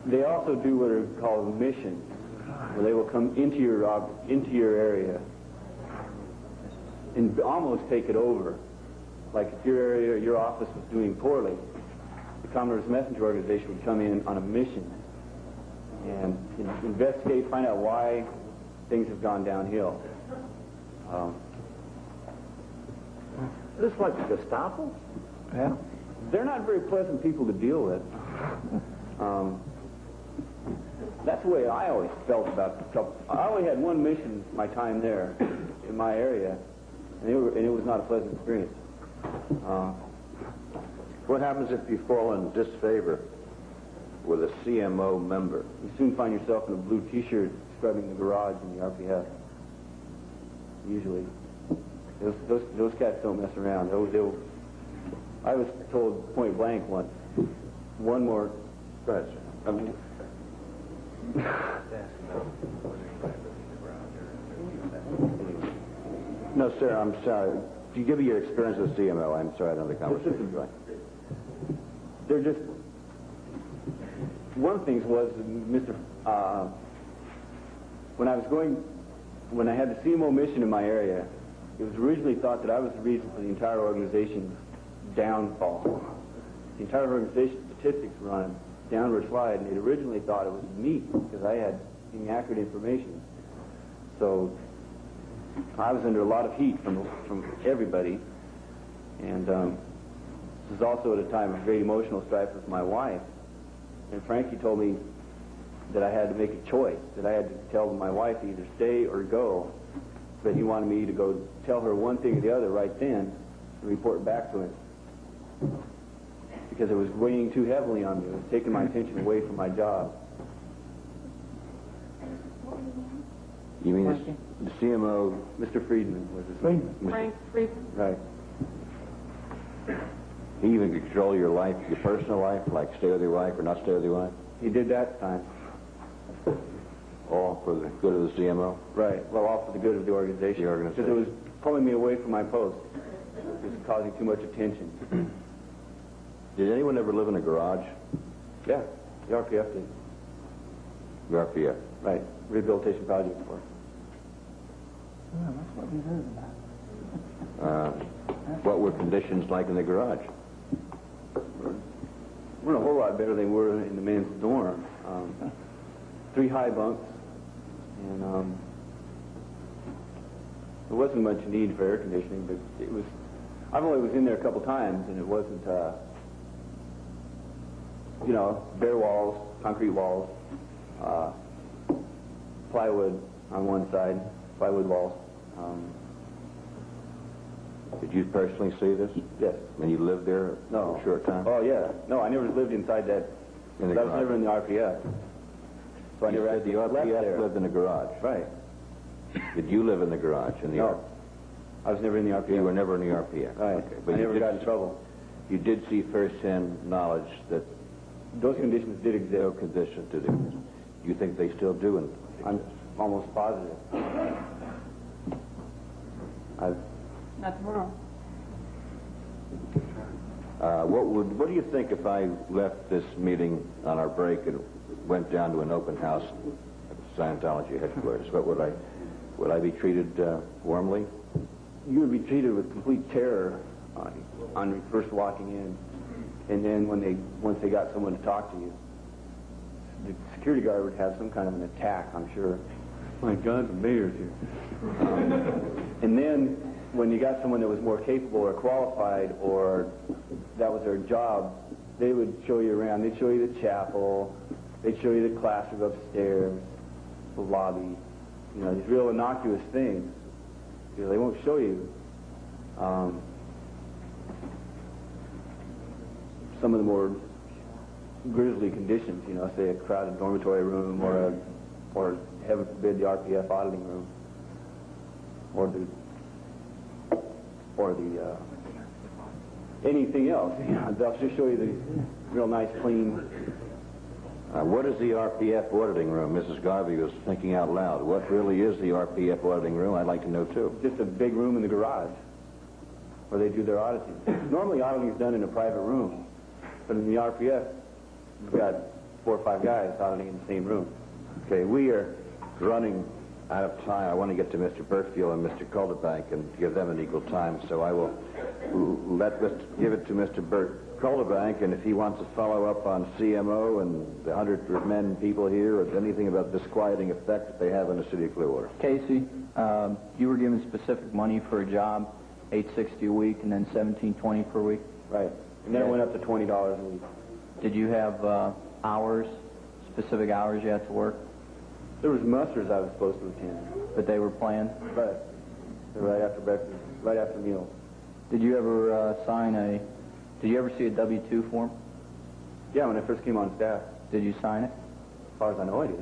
They also do what are called missions, where they will come into your area and almost take it over. Like if your office was doing poorly, the Commodore's Messenger Organization would come in on a mission and investigate, find out why things have gone downhill. This like the Gestapo? Yeah. They're not very pleasant people to deal with. That's the way I always felt about the trouble. I only had one mission my time there in my area, and it was not a pleasant experience. What happens if you fall in disfavor with a CMO member? You soon find yourself in a blue T-shirt scrubbing the garage in the RPF. Usually. Those cats don't mess around. I was told point blank once, one more... Go ahead, sir. No, sir, I'm sorry. If you give me your experience with CMO, I'm sorry I don't know the conversation. They're just, one of the things was, when I had the CMO mission in my area, it was originally thought that I was the reason for the entire organization's downfall. The entire organization's statistics were on a downward slide, and they originally thought it was me because I had inaccurate information. So I was under a lot of heat from everybody, and this was also at a time of great emotional strife with my wife. And Frankie told me that I had to make a choice, that I had to tell my wife to either stay or go, but he wanted me to go tell her one thing or the other right then and report back to him, because it was weighing too heavily on me. It was taking my attention away from my job. You mean the CMO? Mr. Friedman was his Friedman. Frank Friedman. Right. He even control your life, your personal life, like stay with your wife or not stay with your wife? He did that time. All for the good of the CMO? Right. Well, all for the good of the organization. The organization. Because it was pulling me away from my post. It was causing too much attention. Did anyone ever live in a garage? Yeah, the RPF did. The RPF? Right. Rehabilitation project for. Well, that's what we heard about. What were conditions like in the garage? We're a whole lot better than we were in the men's dorm. 3 high bunks, and there wasn't much need for air conditioning, but it was. I've only was in there a couple times, and it wasn't, bare walls, concrete walls, plywood on one side, plywood walls. Did you personally see this? Yes. And you lived there No. for a short time? Oh yeah. No, I never lived inside that. I was never in the RPF. So I You never said actually the left RPF there. lived in a garage. Right. Did you live in the garage? No. I was never in the RPF. You were never in the RPF. Right. Okay. I you never did- got in trouble. You did see first-hand knowledge that Those conditions did exist. no condition to do. You think they still do? And I'm almost positive. Not tomorrow. what do you think if I left this meeting on our break and went down to an open house at Scientology headquarters? Would I be treated warmly? You would be treated with complete terror on first walking in, and then once they got someone to talk to you, the security guard would have some kind of an attack, I'm sure. My God, the mayor's here. And then when you got someone that was more capable or qualified, or that was their job, they would show you around. They'd show you the chapel. They'd show you the classroom upstairs, the lobby. These real innocuous things. They won't show you some of the more grisly conditions. Say a crowded dormitory room, or heaven forbid the RPF auditing room, or the anything else. They'll just show you the real nice, clean. What is the RPF auditing room? Mrs. Garvey was thinking out loud. What really is the RPF auditing room? I'd like to know, too. Just a big room in the garage where they do their auditing. Normally, auditing is done in a private room, but in the RPF, we've got 4 or 5 guys auditing in the same room. Okay, we are running out of time. I want to get to Mr. Burfield and Mr. Calderbank and give them an equal time, so I will give it to Mr. Calderbank, and if he wants to follow up on CMO and the 100 men people here, or anything about disquieting effect that they have in the city of Clearwater. Casey, you were given specific money for a job, $860 a week, and then $1720 per week. Right. And then it went up to $20 a week. Did you have hours, specific hours you had to work? There was musters I was supposed to attend. But they were planned? Right. Right after breakfast, right after meals. Did you ever did you ever see a W-2 form? Yeah, when I first came on staff. Did you sign it? As far as I know, I did.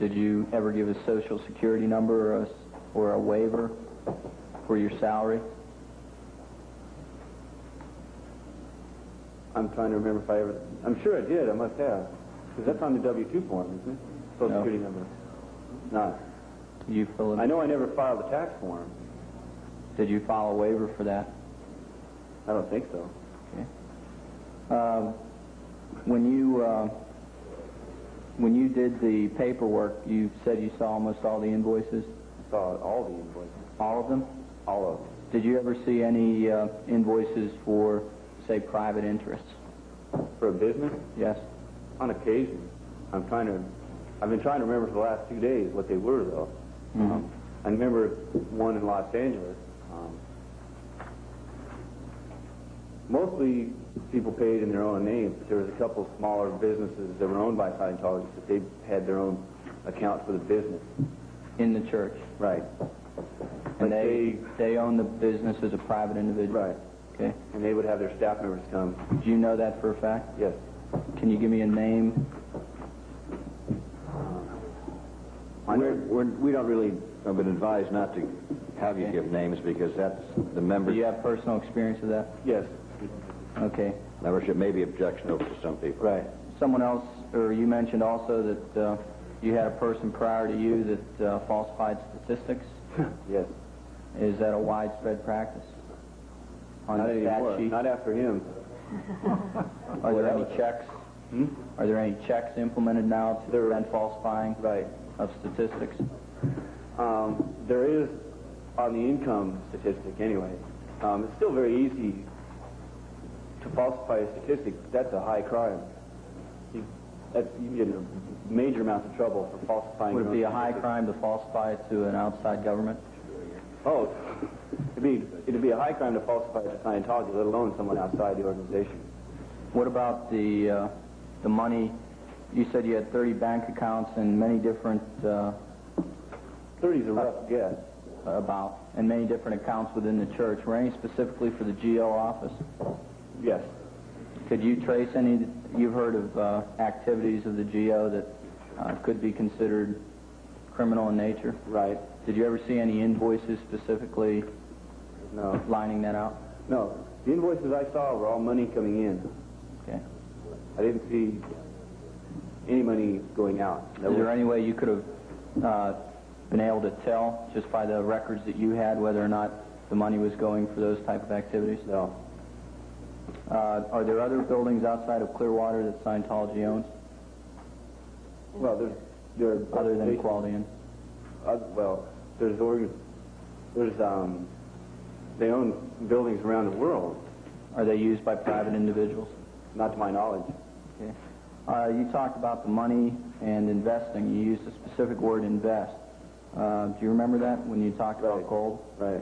Did you ever give a social security number or a waiver for your salary? I'm trying to remember if I ever... I'm sure I did. I must have. Because that's on the W-2 form, isn't it? Social No. Security number. Not. Did you fill it? I know I never filed a tax form. Did you file a waiver for that? I don't think so. Okay. When you did the paperwork, you said you saw almost all the invoices? I saw all the invoices. All of them? All of them. Did you ever see any invoices for, say, private interests? For a business? Yes. On occasion. I've been trying to remember for the last 2 days what they were, though. Mm-hmm. I remember one in Los Angeles. Mostly people paid in their own names, but there was a couple smaller businesses that were owned by Scientology that they had their own account for the business. In the church? Right. And But they own the business as a private individual? Right. Okay. And they would have their staff members come. Do you know that for a fact? Yes. Can you give me a name? We don't really have been advised not to have you give names because that's the Do members. you have personal experience of that? Yes. Okay. Membership may be objectionable to some people. Right. Someone else, or you mentioned also that you had a person prior to you that falsified statistics. Yes. Is that a widespread practice? On Not the stat anymore. sheet? Not after him. Are there any checks? Hmm? Are there any checks implemented now to prevent falsifying Right. of statistics? There is on the income statistic anyway. It's still very easy to falsify a statistic. That's a high crime. You get in major amounts of trouble for falsifying. Would your it be own a high statistic. crime to falsify it to an outside government? Oh, it'd be a high crime to falsify it to Scientology, let alone someone outside the organization. What about the money? You said you had 30 bank accounts and many different 30 is a rough guess. and many different accounts within the church. Were any specifically for the GO office? Yes. Could you trace any? You've heard of activities of the GO that could be considered criminal in nature? Right. Did you ever see any invoices specifically No. lining that out? No. The invoices I saw were all money coming in. Okay. I didn't see any money going out. Is there any way you could have been able to tell just by the records that you had whether or not the money was going for those type of activities? No. Are there other buildings outside of Clearwater that Scientology owns Well, there are other than organizations- Quality Inn? Well, they own buildings around the world, Are they used by private individuals? not to my knowledge. Okay. You talked about the money and investing. You used a specific word, invest. Do you remember that when you talked about Right. gold? Right.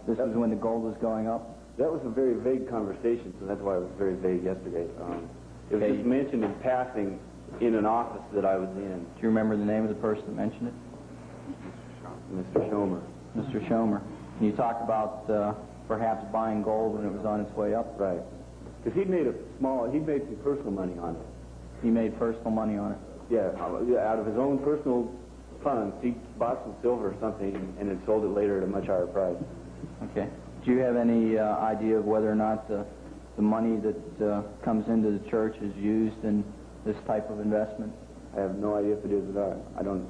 This was when the gold was going up? That was a very vague conversation, so that's why it was very vague yesterday. It was Okay. just mentioned in passing in an office that I was in, Do you remember the name of the person that mentioned it? Mr. Schomer. Mr. Schomer. And you talked about perhaps buying gold when it was on its way up. Right. Because he'd made some personal money on it. He made personal money on it. Yeah, out of his own personal funds, he bought some silver or something and had sold it later at a much higher price. Okay. Do you have any idea of whether or not the money that comes into the church is used in this type of investment? I have no idea if it is or not. I don't.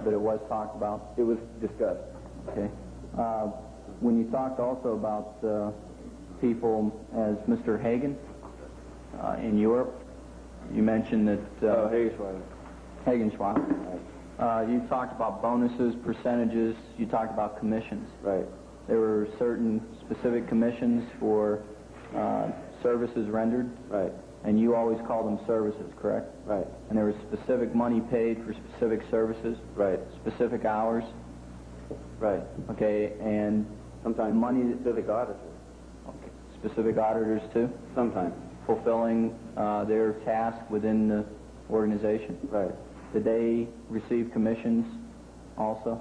But it was talked about? It was discussed. Okay. When you talked also about people as Mr. Hagen in Europe, you mentioned that... Hagenschweiler. Right. You talked about bonuses, percentages, you talked about commissions. Right. There were certain specific commissions for services rendered, Right. and you always call them services, correct? Right. And there was specific money paid for specific services, Right. specific hours, Right. okay, and Sometimes money... specific auditors. Okay. Specific auditors, too? Sometimes. Fulfilling their task within the organization. Right. Did they receive commissions also?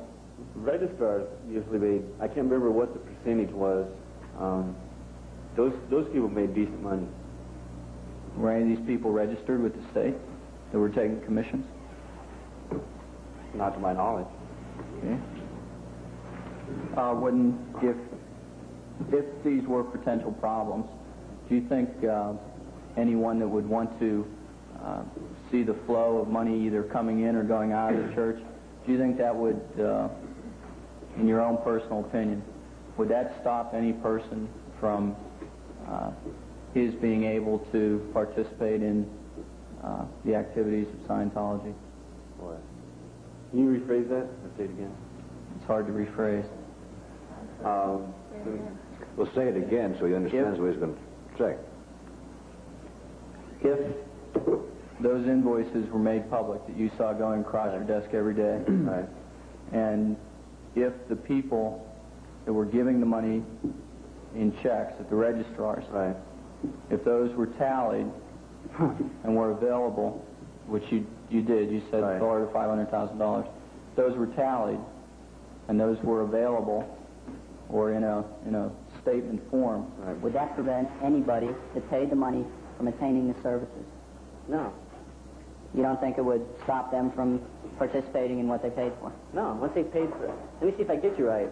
Registrars usually made, I can't remember what the percentage was. Those people made decent money. Were any of these people registered with the state that were taking commissions? Not to my knowledge. Okay. If these were potential problems, do you think anyone that would want to see the flow of money either coming in or going out of the church, do you think that would, in your own personal opinion, would that stop any person from his being able to participate in the activities of Scientology? Boy. Can you rephrase that? Let's say it again. It's hard to rephrase. Well, say it again so he understands what he's going to say. If those invoices were made public that you saw going across your desk every day, Right. and if the people that were giving the money in checks at the registrars, Right. if those were tallied and were available, which you did, you said Right. $400 to $500,000, those were tallied and those were available or in a statement form, Right. Would that prevent anybody that paid the money from attaining the services? No. You don't think it would stop them from participating in what they paid for? No. Once they paid for it. Let me see if I get you right.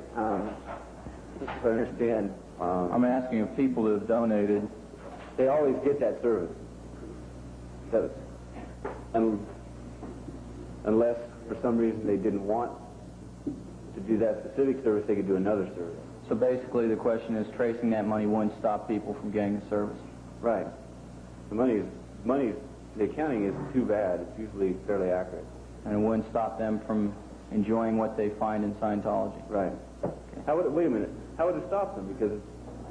Just so I understand. I'm asking of people that have donated. They always get that service. Unless, for some reason, they didn't want to do that specific service, they could do another service. So basically the question is tracing that money wouldn't stop people from getting the service. Right. The accounting isn't too bad. It's usually fairly accurate. And it wouldn't stop them from enjoying what they find in Scientology. Right. Wait a minute. How would it stop them? Because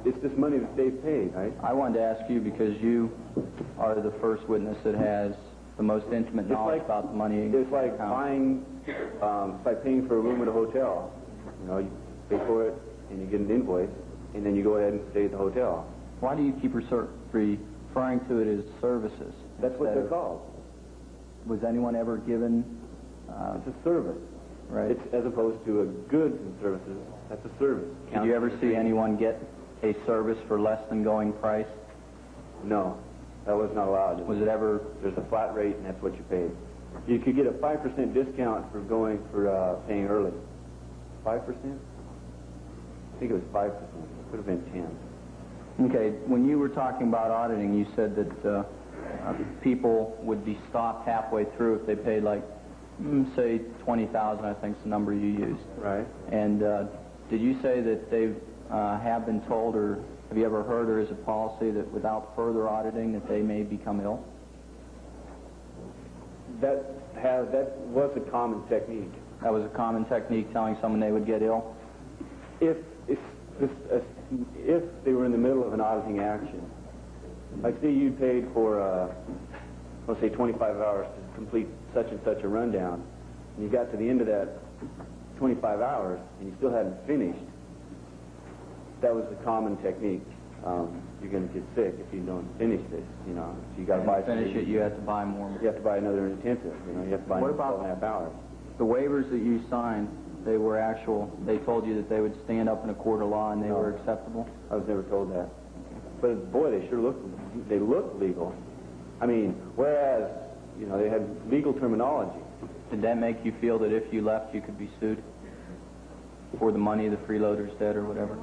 it's this money that they've paid, right? I wanted to ask you because you are the first witness that has the most intimate knowledge about the money. It's like buying, it's like paying for a room at a hotel. You know, you pay for it and you get an invoice, and then you go ahead and stay at the hotel. Why do you keep referring to it as services? That's what they're called. Was anyone ever given? It's a service. Right. It's as opposed to a goods and services. That's a service. Did you ever see anyone get a service for less than going price? No, that was not allowed. Was it ever? There's a flat rate, and that's what you paid. You could get a 5% discount for paying early. 5%? I think it was 5%. It could have been 10. Okay. When you were talking about auditing, you said that people would be stopped halfway through if they paid like, say, $20,000. I think is the number you used. Right. And did you say that they have been told, or have you ever heard, or is it policy that without further auditing that they may become ill? That was a common technique. That was a common technique, telling someone they would get ill? If they were in the middle of an auditing action, like say you paid for, let's say 25 hours to complete such and such a rundown, and you got to the end of that 25 hours and you still hadn't finished, that was the common technique. You're going to get sick if you don't finish this, you know. So you got to buy. Finish it, you have to buy more. You have to buy another intensive. You know, you have to buy What another about 12.5 hours. The waivers that you signed? They were actual. They told you that they would stand up in a court of law and they were acceptable. I was never told that. But boy, they sure looked. They looked legal. I mean, whereas you know they had legal terminology. Did that make you feel that if you left, you could be sued for the money the freeloader's dead or whatever?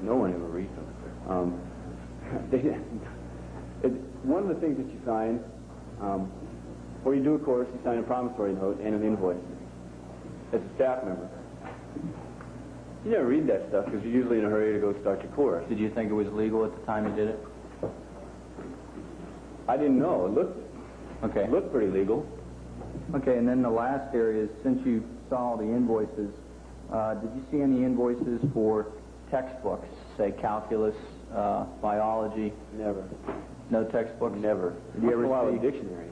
No one ever reads them. One of the things that you sign, before you do a course, you sign a promissory note and an invoice as a staff member. You never read that stuff because you're usually in a hurry to go start your course. Did you think it was legal at the time you did it? I didn't know. Okay. It looked pretty legal. Okay, and then the last area is, since you saw all the invoices, did you see any invoices for textbooks, say calculus, biology? Never. No textbooks? Never. Did you ever see a dictionary?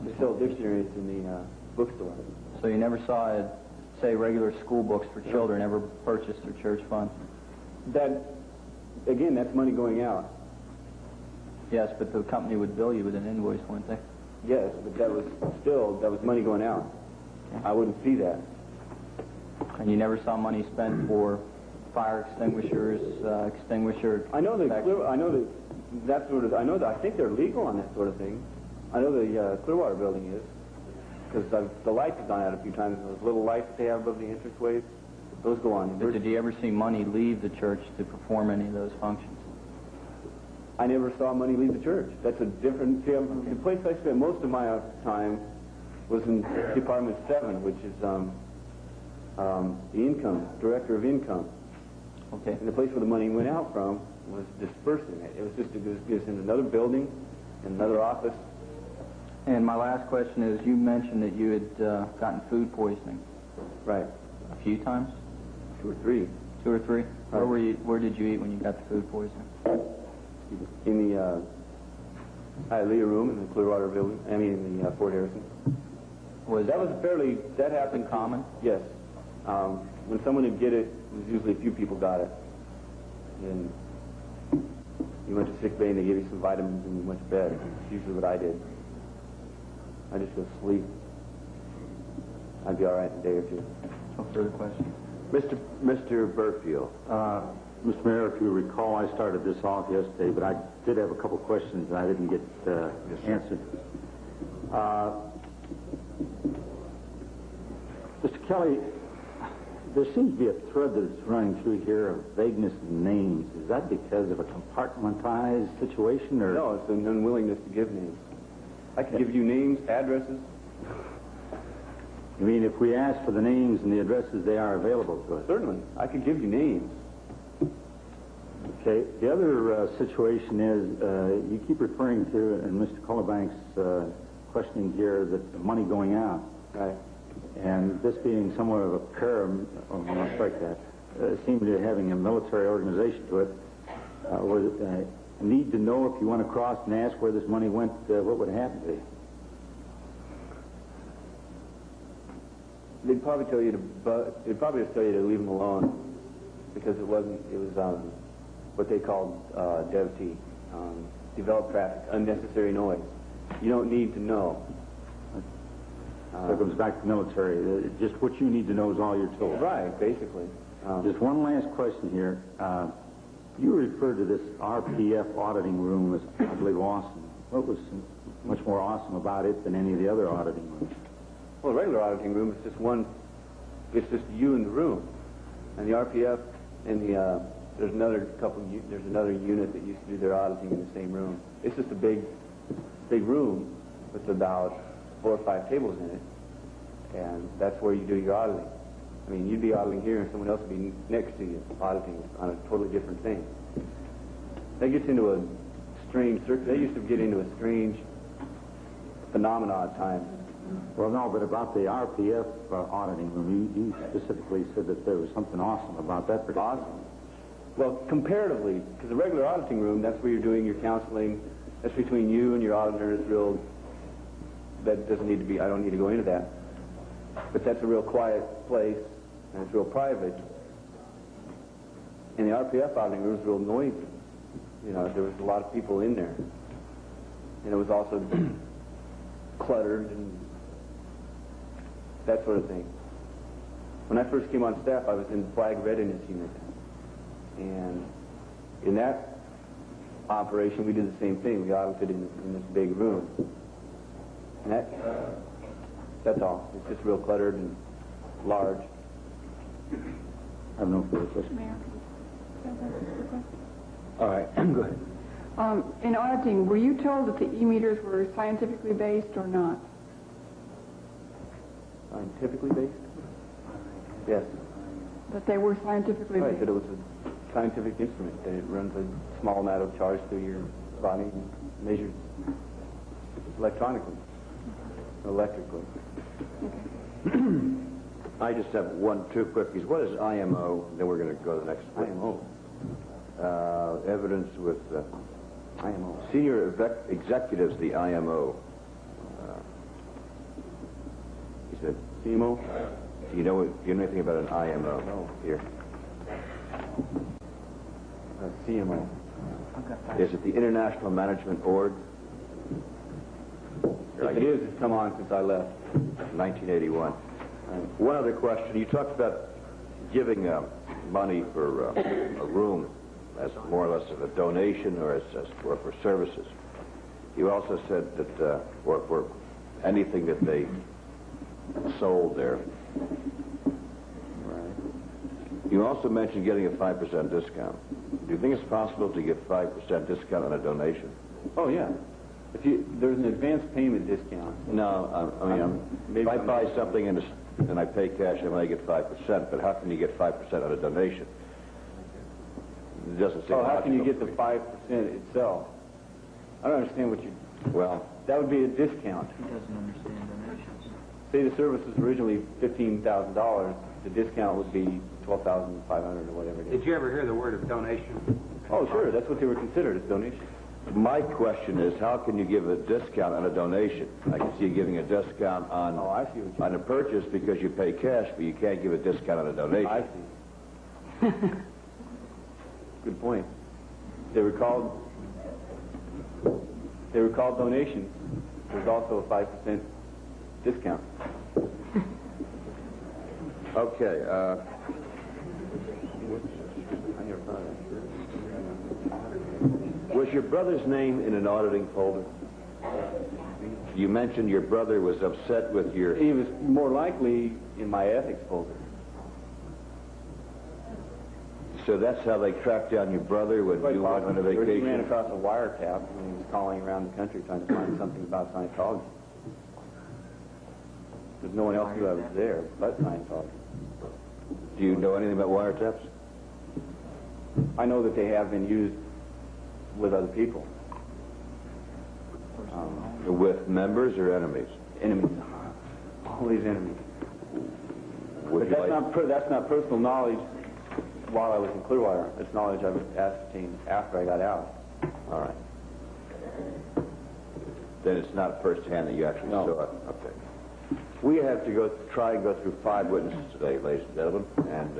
They sell dictionaries in the bookstore. So you never saw, say, regular school books for children ever purchased through church funds? That, again, that's money going out. Yes, but the company would bill you with an invoice, wouldn't they? Yes, but that was money going out. Okay. I wouldn't see that. And you never saw money spent for fire extinguishers, extinguisher? I know I think they're legal on that sort of thing. I know the Clearwater building is, because the lights have gone out a few times. Those little lights that they have above the entranceways, those go on. But did you ever see money leave the church to perform any of those functions? I never saw money leave the church. That's a different... See, the place I spent most of my time was in Department 7, which is the income, director of income. Okay. And the place where the money went out from was dispersing it. It was in another building, in another office. And my last question is, you mentioned that you had gotten food poisoning. Right. A few times? 2 or 3. 2 or 3? Right. Where did you eat when you got the food poisoning? In the Hialeah room in the Clearwater building. I mean, in the Fort Harrison. That happened common? Yes. When someone would get it, usually a few people got it. And you went to sick bay and they gave you some vitamins and you went to bed. That's usually what I did. I just go to sleep. I'd be all right in a day or 2. No further questions. Mr. Burfield. Mr. Mayor, if you recall, I started this off yesterday, but I did have a couple questions that I didn't get answered. Mr. Kelly, there seems to be a thread that's running through here of vagueness in names. Is that because of a compartmentized situation, or...? No, it's an unwillingness to give names. I can give you names, addresses. You mean if we ask for the names and the addresses, they are available to us? Certainly. I could give you names. Okay. The other situation is you keep referring to, in Mr. Collerbank's questioning here, that the money going out. Right. And this being somewhat of a I'll strike that, seemed to having a military organization to it, was it need to know if you went across and ask where this money went, what would happen to you? They'd probably tell you to leave them alone, because it was what they called DevT, developed traffic, unnecessary noise. You don't need to know. So it comes back to military. Just what you need to know is all you're told. Right, basically. Just one last question here. You referred to this RPF auditing room as, I believe, awesome. What was much more awesome about it than any of the other auditing rooms? Well, the regular auditing room is it's just you in the room. And the RPF and there's another unit that used to do their auditing in the same room. It's just a big room with about 4 or 5 tables in it, and that's where you do your auditing. I mean, you'd be auditing here and someone else would be next to you auditing on a totally different thing. That gets into a strange circuit. They used to get into a strange phenomenon at times. Well, no, but about the RPF auditing room, you specifically said that there was something awesome about that particular. Awesome. Well, comparatively, because the regular auditing room, that's where you're doing your counseling. That's between you and your auditor. That doesn't need to be, I don't need to go into that. But that's a real quiet place, and it's real private. And the RPF auditing room is real noisy. You know, there was a lot of people in there. And it was also cluttered and that sort of thing. When I first came on staff, I was in flag readiness unit. And in that operation, we did the same thing. We audited in this big room. And that's all. It's just real cluttered and large. I have no further questions. Mayor, All right, go ahead. in auditing, were you told that the e-meters were scientifically based or not? Scientifically based? Yes. That they were scientifically Right, based? that it was a scientific instrument, that it runs a small amount of charge through your body and measures electronically, electrically. I just have 2 quickies. What is IMO? Then we're going to go to the next one. IMO. Evidence with IMO. senior executives, the IMO. He said, CMO? do you know anything about an IMO? No. Here. CMO. Is it the International Management Board? If it is, it's come on since I left. 1981. One other question. You talked about giving money for a room as more or less of a donation or or for services. You also said that or for anything that they sold there. Right. You also mentioned getting a 5% discount. Do you think it's possible to get 5% discount on a donation? Oh, yeah. There's an advance payment discount. No, if I buy something and I pay cash, I might get 5%, but how can you get 5% on a donation? It doesn't seem how can you logical. get the 5% itself? I don't understand what you... Well, that would be a discount. He doesn't understand donations. Say the service was originally $15,000, the discount would be $12,500 or whatever it is. Did you ever hear the word of donation? Oh, sure. That's what they were considered, as donations. my question is, how can you give a discount on a donation? I can see you giving a discount on on a purchase because you pay cash, but you can't give a discount on a donation. I see. Good point. They were called donations. There's also a 5% discount. Okay. Was your brother's name in an auditing folder? You mentioned your brother was upset with your... He was more likely in my ethics folder. So that's how they tracked down your brother when you went on a vacation? He ran across a wiretap when he was calling around the country trying to find something about Scientology. There's no one else knew I was there but Scientology. Do you know anything about wiretaps? I know that they have been used with other people. With members or enemies? Enemies. Always enemies. Would But you that's not personal knowledge while I was in Clearwater. It's knowledge I've ascertained after I got out. All right. Then it's not firsthand that you actually saw it. Okay. We have to try and go through 5 witnesses today, ladies and gentlemen, and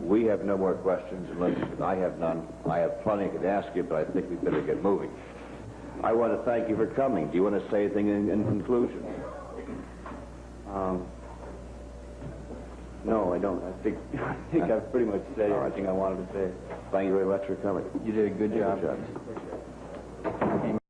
we have no more questions unless I have none. I have plenty I could ask you, but I think we better get moving. I want to thank you for coming. Do you want to say anything in conclusion? No, I don't. I think I've pretty much said everything I wanted to say. Thank you very much for coming. You did a good job. Good job.